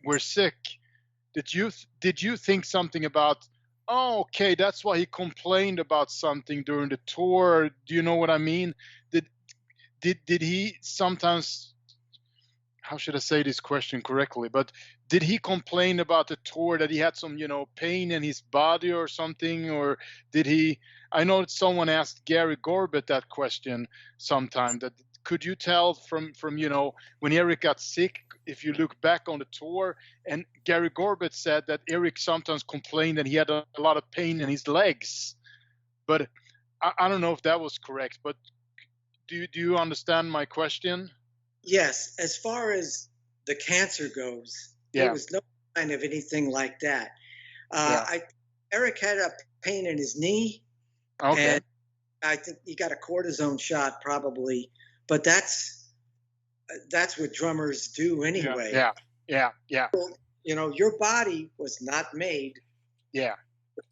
were sick, did you think something about, oh, okay, that's why he complained about something during the tour? Do you know what I mean? Did he sometimes, how should I say this question correctly? But did he complain about the tour, that he had some, pain in his body or something? Or did he, I know that someone asked Gary Gorbett that question sometime, that could you tell from when Eric got sick, if you look back on the tour? And Gary Gorbett said that Eric sometimes complained that he had a lot of pain in his legs. But I don't know if that was correct, but do you understand my question? Yes, as far as the cancer goes, there was no sign of anything like that. Eric had a pain in his knee, and I think he got a cortisone shot probably, but that's what drummers do anyway. Yeah. Your body was not made to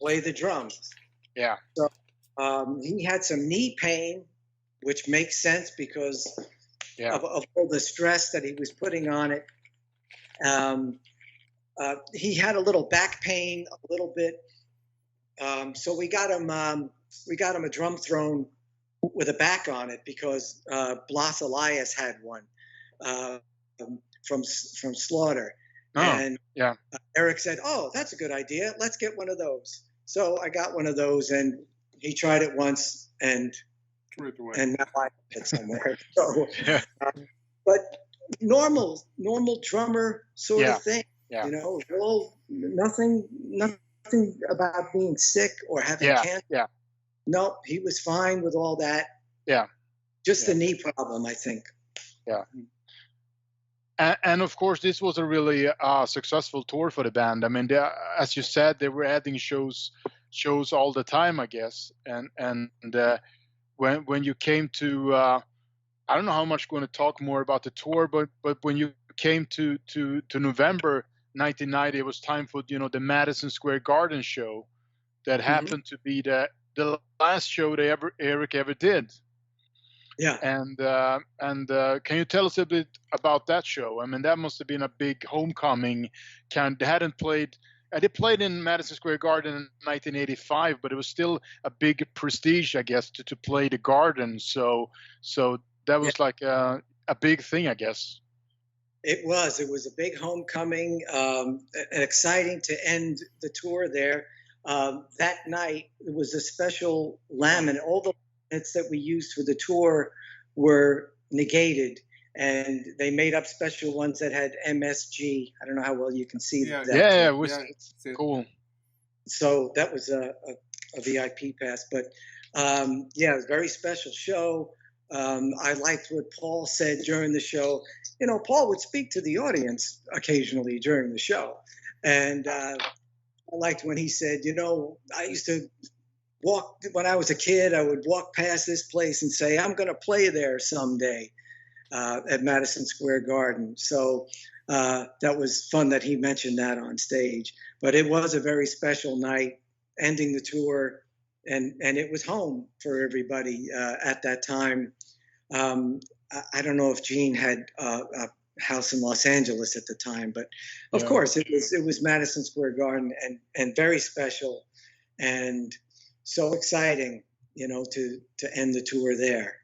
play the drums. Yeah. So he had some knee pain, which makes sense because Yeah. of all the stress that he was putting on it. He had a little back pain, a little bit. So we got him a drum throne with a back on it because Blas Elias had one from Slaughter. Oh, and yeah. Eric said, "Oh, that's a good idea. Let's get one of those." So I got one of those, and he tried it once, and now I have it somewhere. So, Yeah. But normal drummer sort Yeah. of thing. Yeah. You know, well, nothing about being sick or having Yeah. cancer. Yeah. No, he was fine with all that. Yeah. Just Yeah. a knee problem, I think. Yeah. And of course, this was a really successful tour for the band. I mean, as you said, they were adding shows all the time, I guess. And when you came to, I don't know how much we're going to talk more about the tour, but when you came to November 1990, it was time for the Madison Square Garden show that happened to be the last show Eric ever did. Yeah. And can you tell us a bit about that show? I mean, that must have been a big homecoming. They hadn't played. They played in Madison Square Garden in 1985, but it was still a big prestige, I guess, to play the Garden. So that was like a big thing, I guess. It was a big homecoming, and exciting to end the tour there. That night, it was a special laminate. All the laminates that we used for the tour were negated, and they made up special ones that had MSG. I don't know how well you can see that. Yeah, it was cool. So that was a VIP pass, but it was a very special show. I liked what Paul said during the show. You know, Paul would speak to the audience occasionally during the show. And I liked when he said, you know, I used to walk, when I was a kid, I would walk past this place and say, I'm going to play there someday at Madison Square Garden. So that was fun that he mentioned that on stage. But it was a very special night, ending the tour, and it was home for everybody at that time. I don't know if Gene had a house in Los Angeles at the time, but of course it was Madison Square Garden, and very special and so exciting, you know, to end the tour there.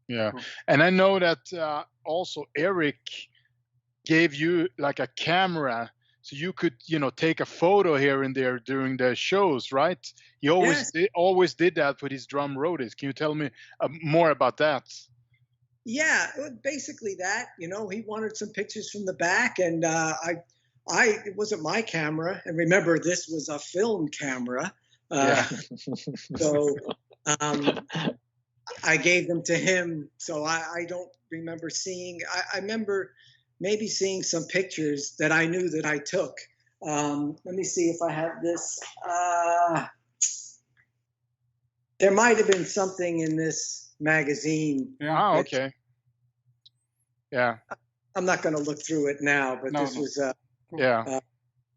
Yeah, and I know that also Eric gave you like a camera so you could, you know, take a photo here and there during the shows, right? He always did that with his drum roadies. Can you tell me more about that? Yeah, basically that. You know, he wanted some pictures from the back, and it wasn't my camera. And remember, this was a film camera. So I gave them to him. So I don't remember seeing. I remember maybe seeing some pictures that I knew that I took. Let me see if I have this. There might have been something in this magazine. Yeah. Oh, okay. Yeah. I'm not going to look through it now, but this was a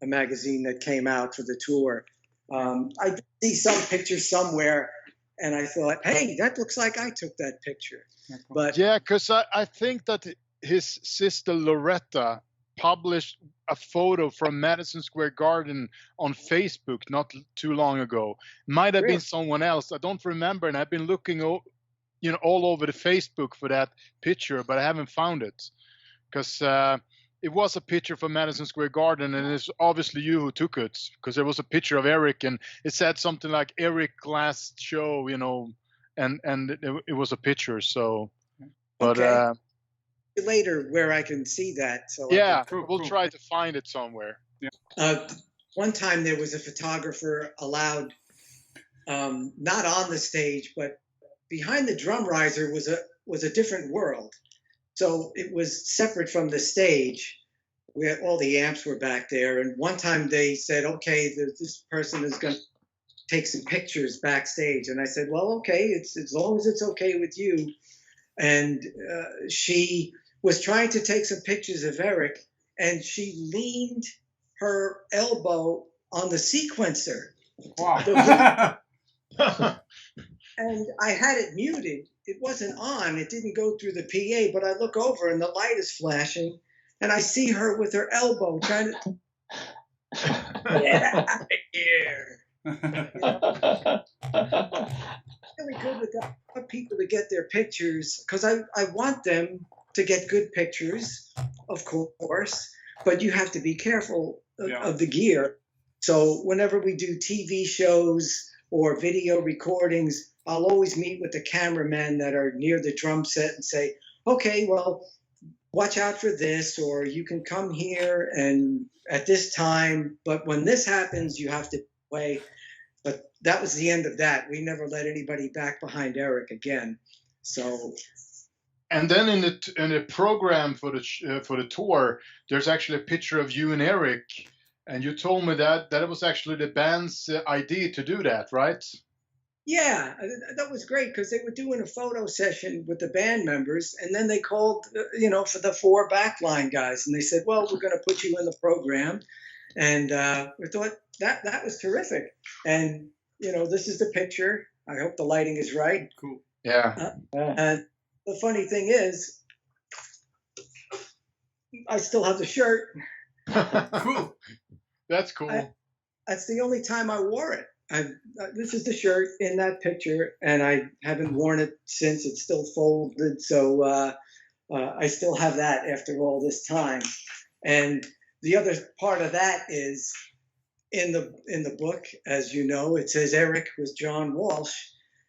magazine that came out for the tour. I did see some picture somewhere, and I thought, hey, that looks like I took that picture. But yeah, because I think that his sister Loretta published a photo from Madison Square Garden on Facebook not too long ago. Might have been someone else. I don't remember, and I've been looking, you know, all over the Facebook for that picture, but I haven't found it because it was a picture from Madison Square Garden, and it's obviously you who took it because there was a picture of Eric, and it said something like Eric last show, you know, and it was a picture. So, but later where I can see that. So we'll try to find it somewhere. Yeah. One time there was a photographer allowed, not on the stage, but behind the drum riser was a different world. So it was separate from the stage where all the amps were back there. And one time they said, okay, this person is going to take some pictures backstage. And I said, well, okay, it's as long as it's okay with you. And she was trying to take some pictures of Eric, and she leaned her elbow on the sequencer. Wow. And I had it muted, it wasn't on. It didn't go through the PA, but I look over and the light is flashing, and I see her with her elbow trying to get out of here. Really good with that. I want people to get their pictures because I want them to get good pictures, of course, but you have to be careful of the gear. So whenever we do TV shows or video recordings, I'll always meet with the cameramen that are near the drum set and say, okay, well, watch out for this, or you can come here and at this time, but when this happens, you have to play. But that was the end of that. We never let anybody back behind Eric again. So. And then in the program for the tour, there's actually a picture of you and Eric, and you told me that it was actually the band's idea to do that, right? Yeah, that was great because they were doing a photo session with the band members, and then they called, for the 4 backline guys, and they said, "Well, we're going to put you in the program," and we thought that was terrific. And this is the picture. I hope the lighting is right. Cool. Yeah. And the funny thing is, I still have the shirt. Cool. That's cool. That's the only time I wore it. This is the shirt in that picture, and I haven't worn it since. It's still folded, so I still have that after all this time. And the other part of that is in the book, as you know, it says Eric was John Walsh.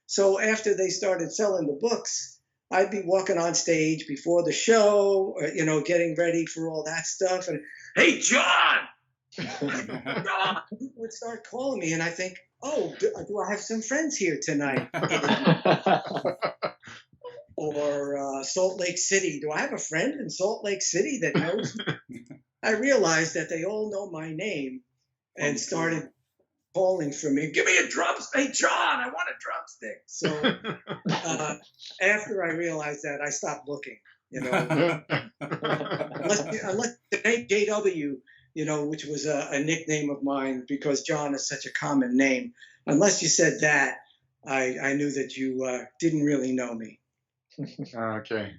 So after they started selling the books, I'd be walking on stage before the show, getting ready for all that stuff, and hey, John! John would start calling me, and I think, oh, do I have some friends here tonight? Or Salt Lake City. Do I have a friend in Salt Lake City that knows me? I realized that they all know my name and started calling for me. Give me a drumstick. Hey, John, I want a drumstick. So after I realized that, I stopped looking. Unless the name JW, which was a nickname of mine because John is such a common name. Unless you said that, I knew that you didn't really know me. Okay.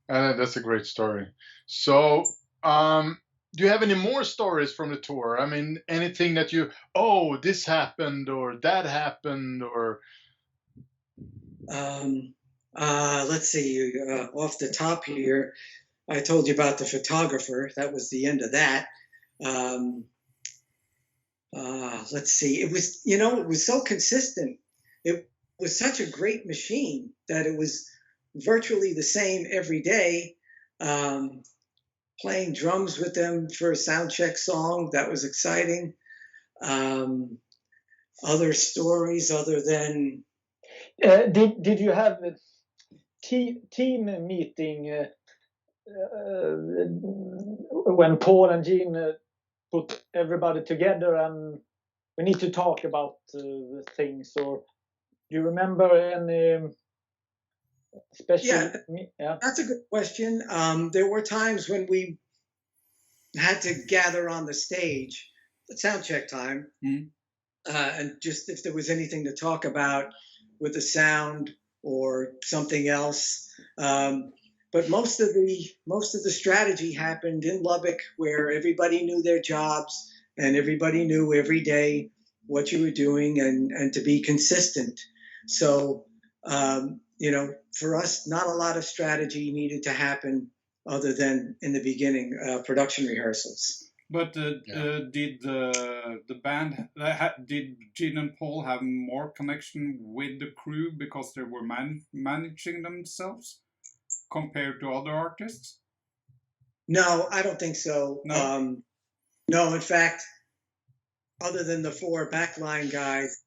That's a great story. So, do you have any more stories from the tour? I mean, anything that this happened or that happened or... Let's see, off the top here, I told you about the photographer. That was the end of that. Let's see, it was so consistent. It was such a great machine that it was virtually the same every day. Playing drums with them for a sound check song, that was exciting. Other stories other than... Did you have a team meeting when Paul and Gene put everybody together and we need to talk about things? Or do you remember any special? Yeah, that's a good question. There were times when we had to gather on the stage at sound check time, and just if there was anything to talk about with the sound or something else. But most of the strategy happened in Lubbock, where everybody knew their jobs and everybody knew every day what you were doing and to be consistent. So, for us, not a lot of strategy needed to happen other than in the beginning, production rehearsals. But did the band, did Gene and Paul have more connection with the crew because they were managing themselves compared to other artists? No, I don't think so. No, no, in fact, other than the 4 backline guys,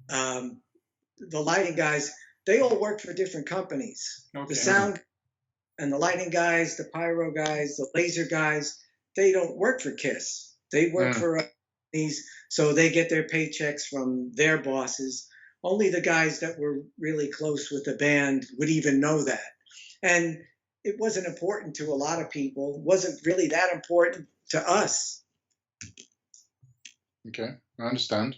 the lighting guys, they all worked for different companies. Okay. The sound and the lighting guys, the pyro guys, the laser guys, they don't work for KISS. They work for companies, so they get their paychecks from their bosses. Only the guys that were really close with the band would even know that. And it wasn't important to a lot of people. It wasn't really that important to us. Okay, I understand.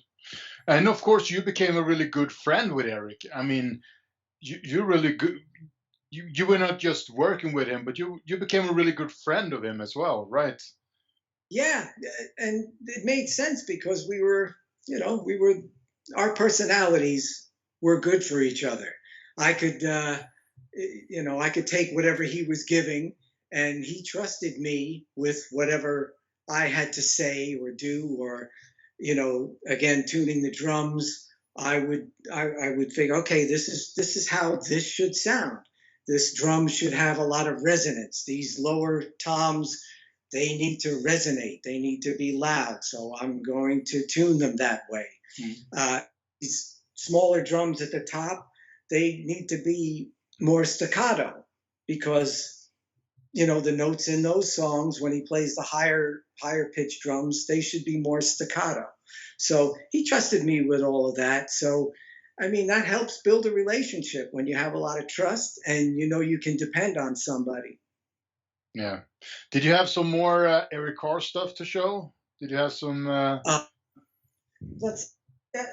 And of course, you became a really good friend with Eric. I mean, you really good. You were not just working with him, but you became a really good friend of him as well, right? Yeah, and it made sense because we were, our personalities were good for each other. I could, I could take whatever he was giving, and he trusted me with whatever I had to say or do, or, again, tuning the drums. I would think, okay, this is how this should sound. This drum should have a lot of resonance. These lower toms, they need to resonate. They need to be loud. So I'm going to tune them that way. These smaller drums at the top, they need to be more staccato because, the notes in those songs, when he plays the higher pitched drums, they should be more staccato. So he trusted me with all of that. So, that helps build a relationship when you have a lot of trust and you can depend on somebody. Yeah. Did you have some more Eric Carr stuff to show? Did you have some? There's a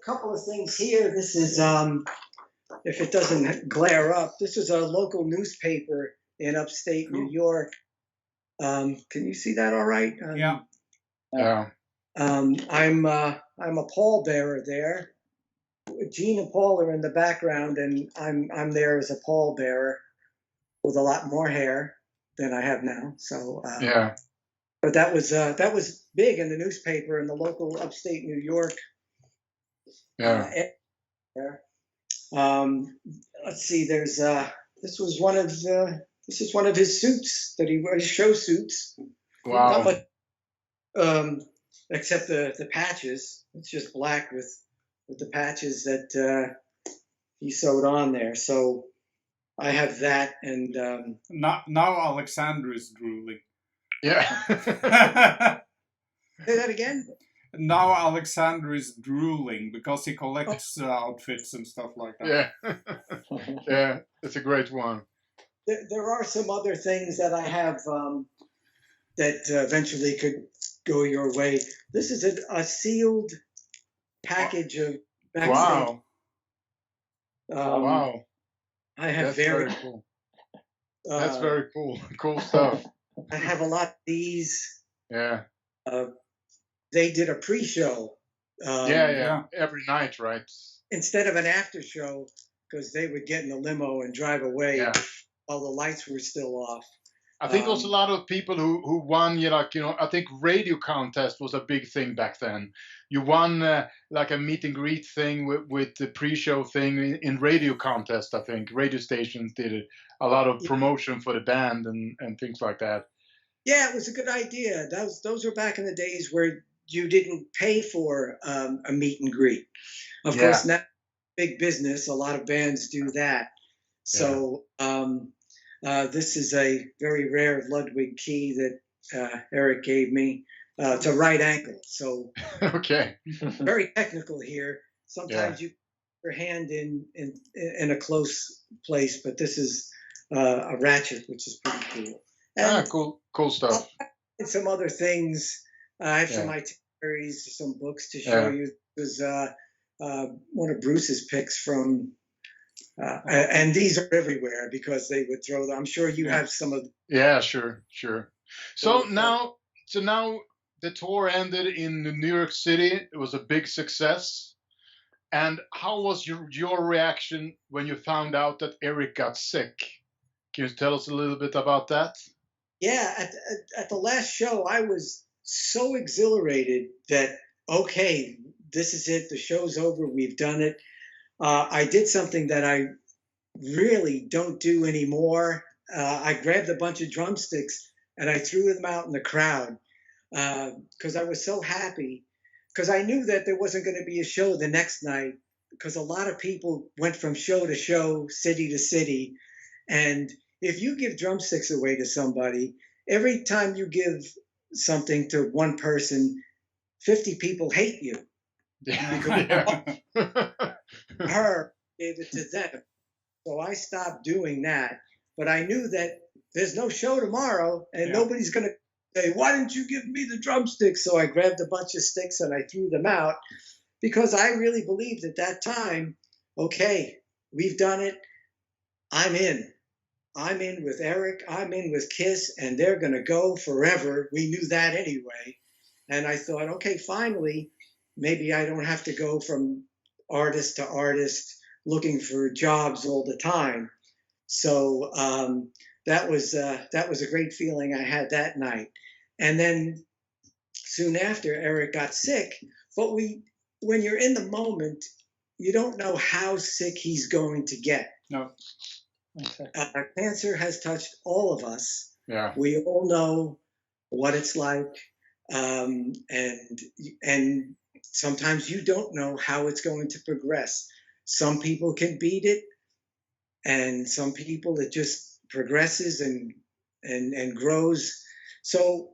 couple of things here. This is, if it doesn't glare up, this is a local newspaper in upstate New York. Can you see that all right? Yeah. Yeah. I'm a pallbearer there. Gene and Paul are in the background, and I'm there as a pallbearer with a lot more hair than I have now. So yeah. But that was big in the newspaper in the local upstate New York. Yeah. Let's see. There's this is one of his suits that he wears, show suits. Wow. Not much, except the patches. It's just black with the patches that he sewed on there. So I have that, and now Alexander is drooling. Yeah. Say that again. Now Alexander is drooling because he collects outfits and stuff like that. Yeah. Yeah, it's a great one. There are some other things that I have that eventually could go your way. This is a sealed package of backstage. Wow. Wow. I have That's very cool. That's very cool. Cool stuff. I have a lot of these. Yeah. They did a pre-show. Yeah. Every night, right? Instead of an after show, because they would get in a limo and drive away while the lights were still off. I think also a lot of people who won, I think radio contest was a big thing back then. You won like a meet and greet thing with the pre-show thing in radio contest, I think. Radio stations did a lot of promotion for the band and things like that. Yeah, it was a good idea. Those were back in the days where you didn't pay for a meet and greet. Of course, now big business, a lot of bands do that. So this is a very rare Ludwig key that Eric gave me. It's a right ankle. So very technical here. Sometimes you put your hand in a close place, but this is a ratchet, which is pretty cool. And cool stuff. And some other things. I have some itineraries, some books to show you. There's one of Bruce's picks from, and these are everywhere because they would throw them. I'm sure you have some of them. Yeah, sure. So now the tour ended in New York City. It was a big success. And how was your reaction when you found out that Eric got sick? Can you tell us a little bit about that? Yeah, at the last show, I was so exhilarated that, okay, this is it. The show's over. We've done it. I did something that I really don't do anymore. I grabbed a bunch of drumsticks and I threw them out in the crowd because I was so happy, because I knew that there wasn't going to be a show the next night, because a lot of people went from show to show, city to city. And if you give drumsticks away to somebody, every time you give something to one person, 50 people hate you. Her gave it to them. So I stopped doing that. But I knew that there's no show tomorrow and nobody's going to say, why didn't you give me the drumsticks? So I grabbed a bunch of sticks and I threw them out, because I really believed at that time, okay, we've done it. I'm in. I'm in with Eric. I'm in with Kiss, and they're going to go forever. We knew that anyway. And I thought, okay, finally, maybe I don't have to go from artist to artist looking for jobs all the time. So that was a great feeling I had that night. And then soon after, Eric got sick. But when you're in the moment, you don't know how sick he's going to get. No. Cancer has touched all of us. Yeah. We all know what it's like, and sometimes you don't know how it's going to progress. Some people can beat it, and some people it just progresses and grows. So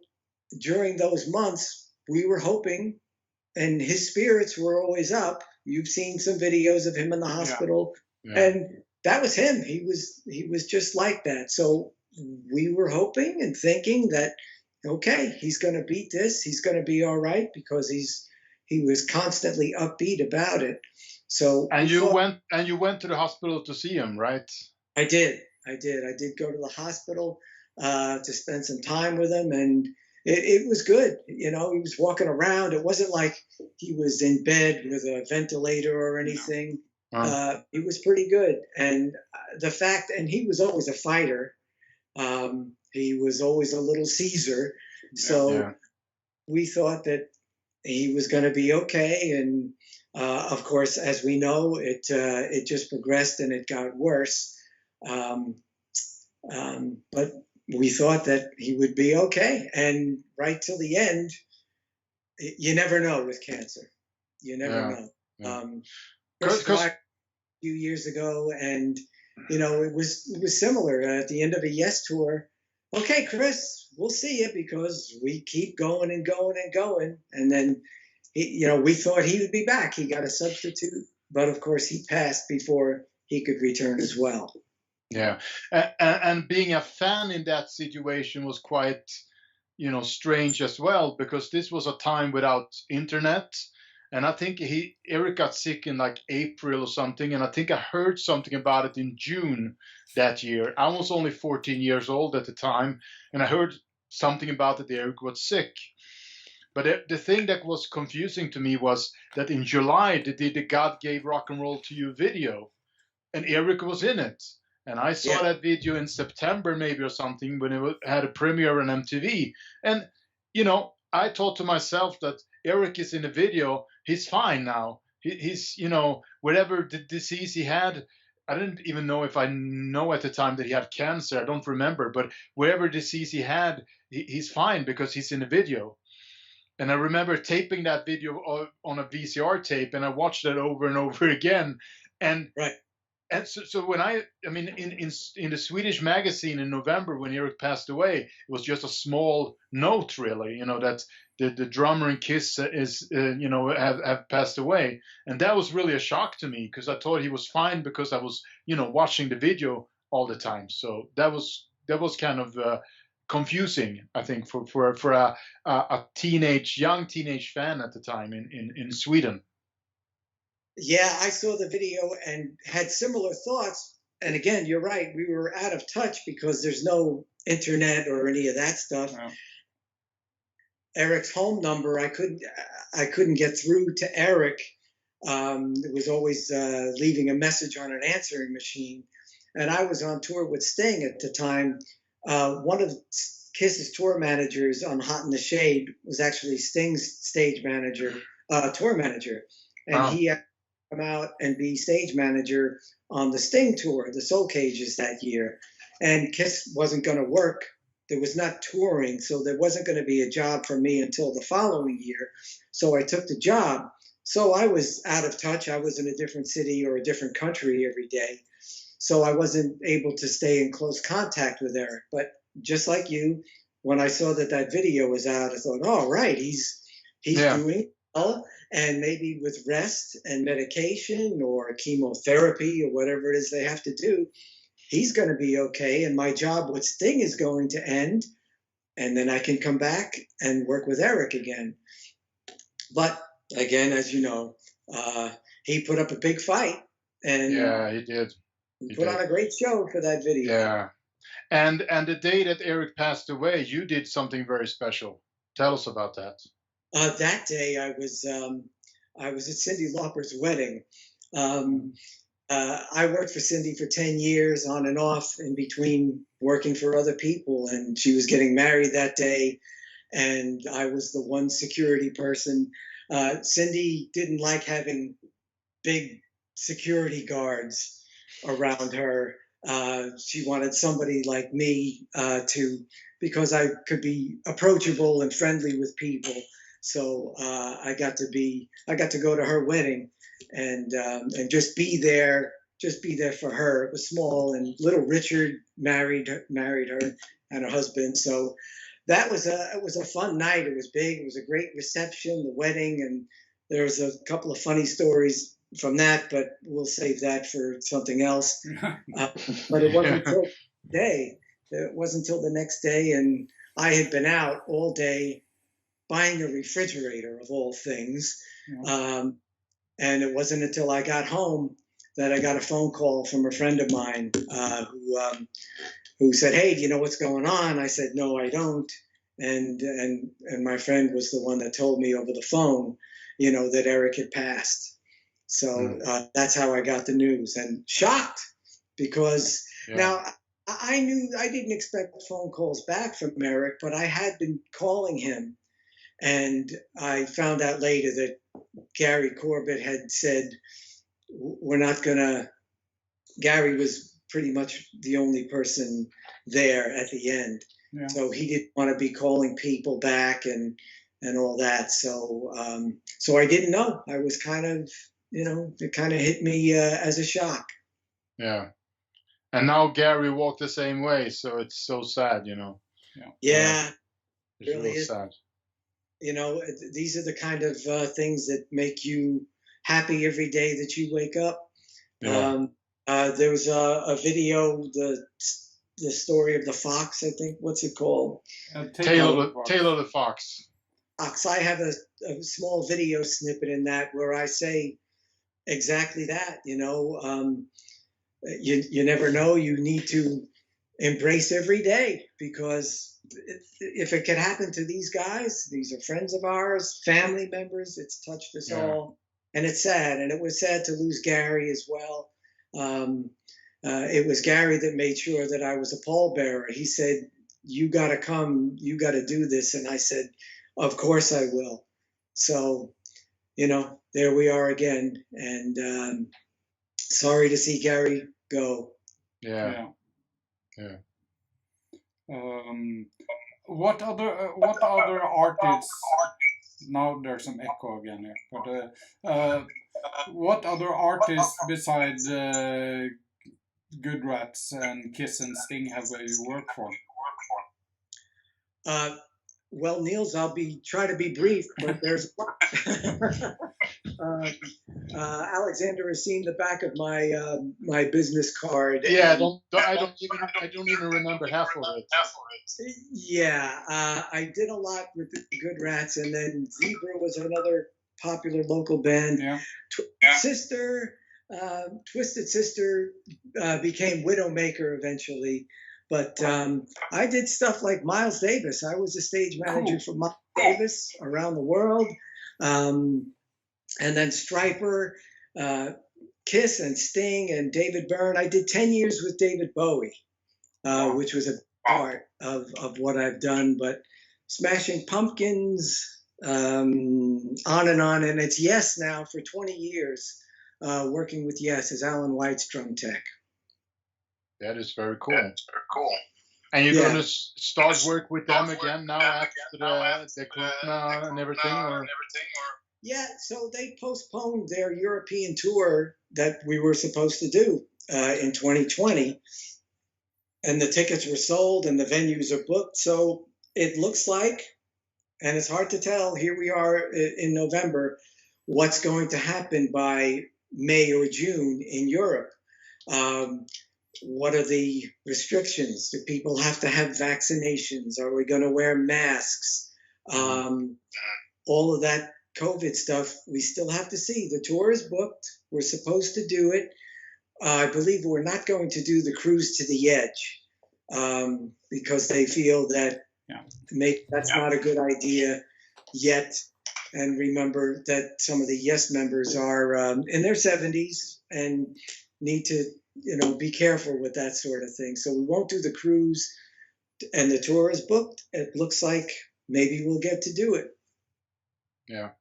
during those months, we were hoping, and his spirits were always up. You've seen some videos of him in the hospital, and that was him. He was just like that. So we were hoping and thinking that, okay, he's going to beat this. He's going to be all right, because he was constantly upbeat about it. So you went to the hospital to see him, right? I did go to the hospital to spend some time with him, and it was good. You know, he was walking around. It wasn't like he was in bed with a ventilator or anything. No. He was pretty good. And and he was always a fighter. He was always a little Caesar. So we thought that he was going to be okay. And of course, as we know, it just progressed and it got worse. But we thought that he would be okay. And right till the end, you never know with cancer. You never know. A few years ago, and it was similar at the end of a Yes tour. Okay, Chris, we'll see you, because we keep going and going and going. And then we thought he would be back. He got a substitute, but of course he passed before he could return as well. Yeah, and being a fan in that situation was quite strange as well, because this was a time without internet. And I think Eric got sick in like April or something, and I think I heard something about it in June that year. I was only 14 years old at the time, and I heard something about it. Eric was sick. But the thing that was confusing to me was that in July they did the God Gave Rock and Roll to You video, and Eric was in it. And I saw that video in September maybe or something, when it had a premiere on MTV. And, I thought to myself that Eric is in the video. He's fine now. He's, whatever the disease he had, I didn't even know if I know at the time that he had cancer. I don't remember. But whatever disease he had, he's fine because he's in the video. And I remember taping that video on a VCR tape, and I watched it over and over again. And And so when in the Swedish magazine in November, when Eric passed away, it was just a small note, really, that the drummer in Kiss have passed away. And that was really a shock to me, because I thought he was fine, because I was, watching the video all the time. So that was kind of confusing, I think, for a young teenage fan at the time in Sweden. Yeah, I saw the video and had similar thoughts. And again, you're right. We were out of touch because there's no internet or any of that stuff. Wow. Eric's home number, I couldn't get through to Eric. It was always leaving a message on an answering machine. And I was on tour with Sting at the time. One of Kiss's tour managers on Hot in the Shade was actually Sting's stage manager, tour manager. And he come out and be stage manager on the Sting tour, the Soul Cages, that year. And Kiss wasn't going to work. There was not touring, so there wasn't going to be a job for me until the following year. So I took the job. So I was out of touch. I was in a different city or a different country every day. So I wasn't able to stay in close contact with Eric. But just like you, when I saw that video was out, I thought, oh, right, he's doing well. And maybe with rest and medication or chemotherapy or whatever it is they have to do, he's going to be okay. And my job with Sting is going to end. And then I can come back and work with Eric again. But again, as you know, he put up a big fight. and Yeah, he did. he put on a great show for that video. Yeah. And the day that Eric passed away, you did something very special. Tell us about that. That day, I was at Cyndi Lauper's wedding. I worked for Cyndi for 10 years, on and off, in between working for other people, and she was getting married that day, and I was the one security person. Cyndi didn't like having big security guards around her. She wanted somebody like me because I could be approachable and friendly with people. So I got to go to her wedding and just be there for her. It was small, and little Richard married her and her husband. So it was a fun night. It was big. It was a great reception, the wedding, and there was a couple of funny stories from that, but we'll save that for something else. But it wasn't until the day. It wasn't until the next day, and I had been out all day buying a refrigerator, of all things. And it wasn't until I got home that I got a phone call from a friend of mine who said, "Hey, do you know what's going on?" I said, "No, I don't." And my friend was the one that told me over the phone, that Eric had passed. So that's how I got the news, and shocked, because now I knew I didn't expect phone calls back from Eric, but I had been calling him, and I found out later that Gary Corbett had said, Gary was pretty much the only person there at the end. Yeah. So he didn't want to be calling people back and all that. So I didn't know. I was kind of, it kind of hit me as a shock. Yeah. And now Gary walked the same way. So it's so sad, Yeah. It's really sad. These are the kind of things that make you happy every day that you wake up. Yeah. There was a video, the story of the fox, I think. What's it called? Tale of the Fox. I have a small video snippet in that where I say exactly that. You never know. You need to embrace every day, because if it could happen to these guys, these are friends of ours, family members, it's touched us all, and it's sad. And it was sad to lose Gary as well. It was Gary that made sure that I was a pallbearer. He said, "You got to come, you got to do this," and I said, "Of course I will." So, there we are again, and sorry to see Gary go. Yeah. What other artists? Now there's some echo again here. But what other artists besides Good Rats and Kiss and Sting have you worked for? Well, Niels, I'll try to be brief, but there's Alexander has seen the back of my business card. Yeah, I don't even remember half of it. Yeah, I did a lot with the Good Rats, and then Zebra was another popular local band. Yeah. Twisted Sister became Widowmaker eventually. But I did stuff like Miles Davis. I was a stage manager for Miles Davis around the world. And then Stryper, Kiss and Sting and David Byrne. I did 10 years with David Bowie, which was a part of what I've done. But Smashing Pumpkins, on and on. And it's Yes now for 20 years, working with Yes as Alan White's drum tech. That is very cool. And you're going to start work with them again now after the corona and everything? Or? Yeah, so they postponed their European tour that we were supposed to do in 2020. And the tickets were sold and the venues are booked. So it looks like, and it's hard to tell, here we are in November, what's going to happen by May or June in Europe. What are the restrictions? Do people have to have vaccinations? Are we going to wear masks? All of that COVID stuff, we still have to see. The tour is booked. We're supposed to do it. I believe we're not going to do the Cruise to the Edge because they feel that maybe that's not a good idea yet. And remember that some of the Yes members are in their 70s and need to, be careful with that sort of thing. So we won't do the cruise, and the tour is booked. It looks like maybe we'll get to do it. Yeah.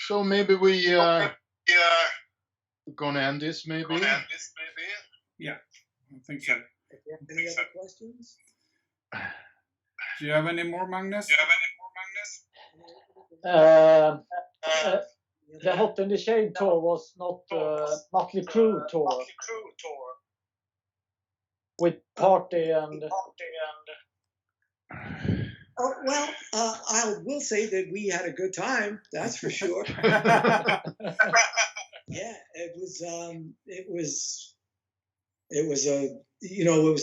So maybe we're gonna end this, maybe. Yeah, I think so. Any other questions? Do you have any more, Magnus? The Hot in the Shade tour was not Motley Crue tour with party and. Oh, well, I will say that we had a good time. That's for sure. Yeah, it was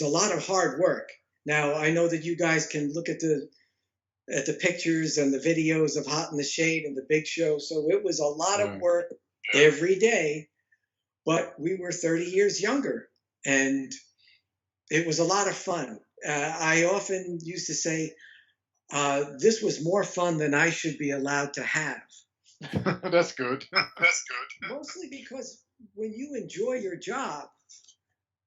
a lot of hard work. Now I know that you guys can look at the pictures and the videos of Hot in the Shade and the big show. So it was a lot of work every day, but we were 30 years younger, and it was a lot of fun. I often used to say, this was more fun than I should be allowed to have. That's good. Mostly because when you enjoy your job,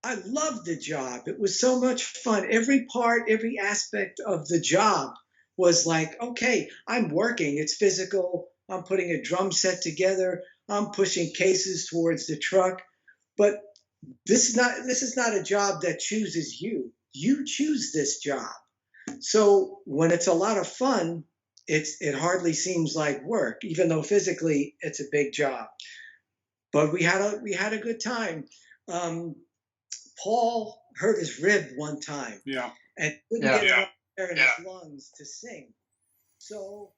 I loved the job. It was so much fun. Every part, every aspect of the job was like, okay, I'm working. It's physical. I'm putting a drum set together. I'm pushing cases towards the truck. But this is not a job that chooses you. You choose this job. So when it's a lot of fun, it hardly seems like work, even though physically it's a big job. But we had a good time. Paul hurt his rib one time. Yeah. And couldn't get air in his lungs to sing. So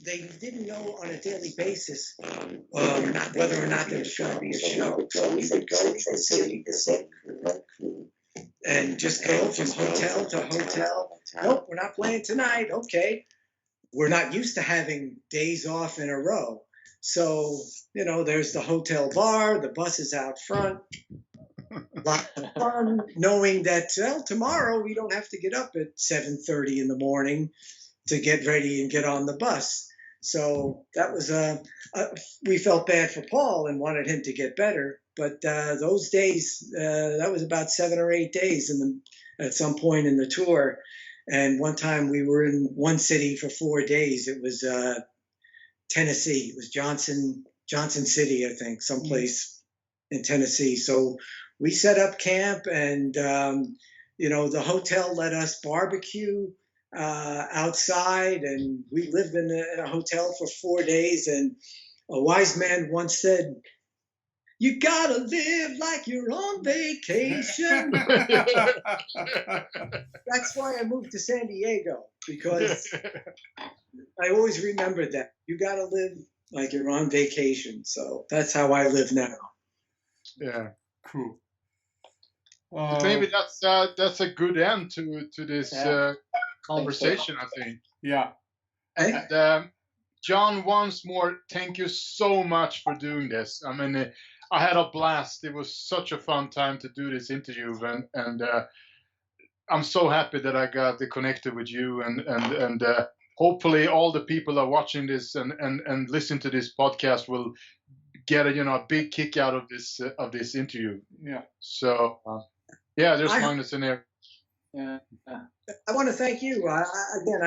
they didn't know on a daily basis whether or not there was going to be a show. So we would go from city to city and just go from hotel to hotel. Nope, we're not playing tonight. Okay. We're not used to having days off in a row. So, there's the hotel bar, the bus is out front. A lot of fun knowing that, tomorrow we don't have to get up at 7:30 in the morning to get ready and get on the bus. So that was we felt bad for Paul and wanted him to get better. But those days, that was about 7 or 8 days at some point in the tour. And one time we were in one city for 4 days. It was Tennessee. It was Johnson City, I think, someplace in Tennessee. So we set up camp, and the hotel let us barbecue outside, and we lived in a hotel for 4 days. And a wise man once said, "You gotta live like you're on vacation." That's why I moved to San Diego, because I always remembered that. You gotta live like you're on vacation. So that's how I live now. Yeah. Cool. Maybe that's a good end to this conversation, I think. Yeah. And John, once more, thank you so much for doing this. I mean, I had a blast. It was such a fun time to do this interview, and I'm so happy that I got connected with you, and hopefully all the people that are watching this and listen to this podcast will get a big kick out of this interview. Yeah. So there's Magnus in there. Yeah. I want to thank you. I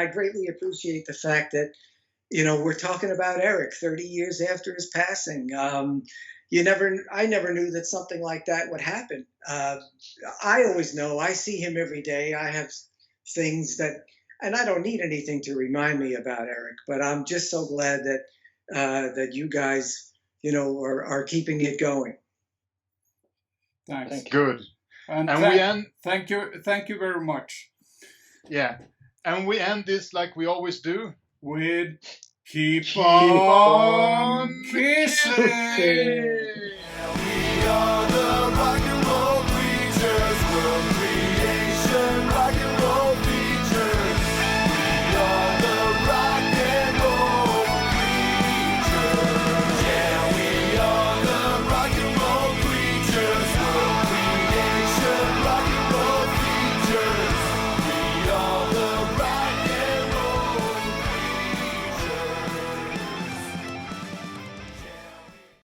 greatly appreciate the fact that we're talking about Eric 30 years after his passing. I never knew that something like that would happen. I always know. I see him every day. I have things and I don't need anything to remind me about Eric. But I'm just so glad that you guys, are keeping it going. Thanks. Good. And we end. Thank you very much. Yeah, and we end this like we always do. With keep on kissing.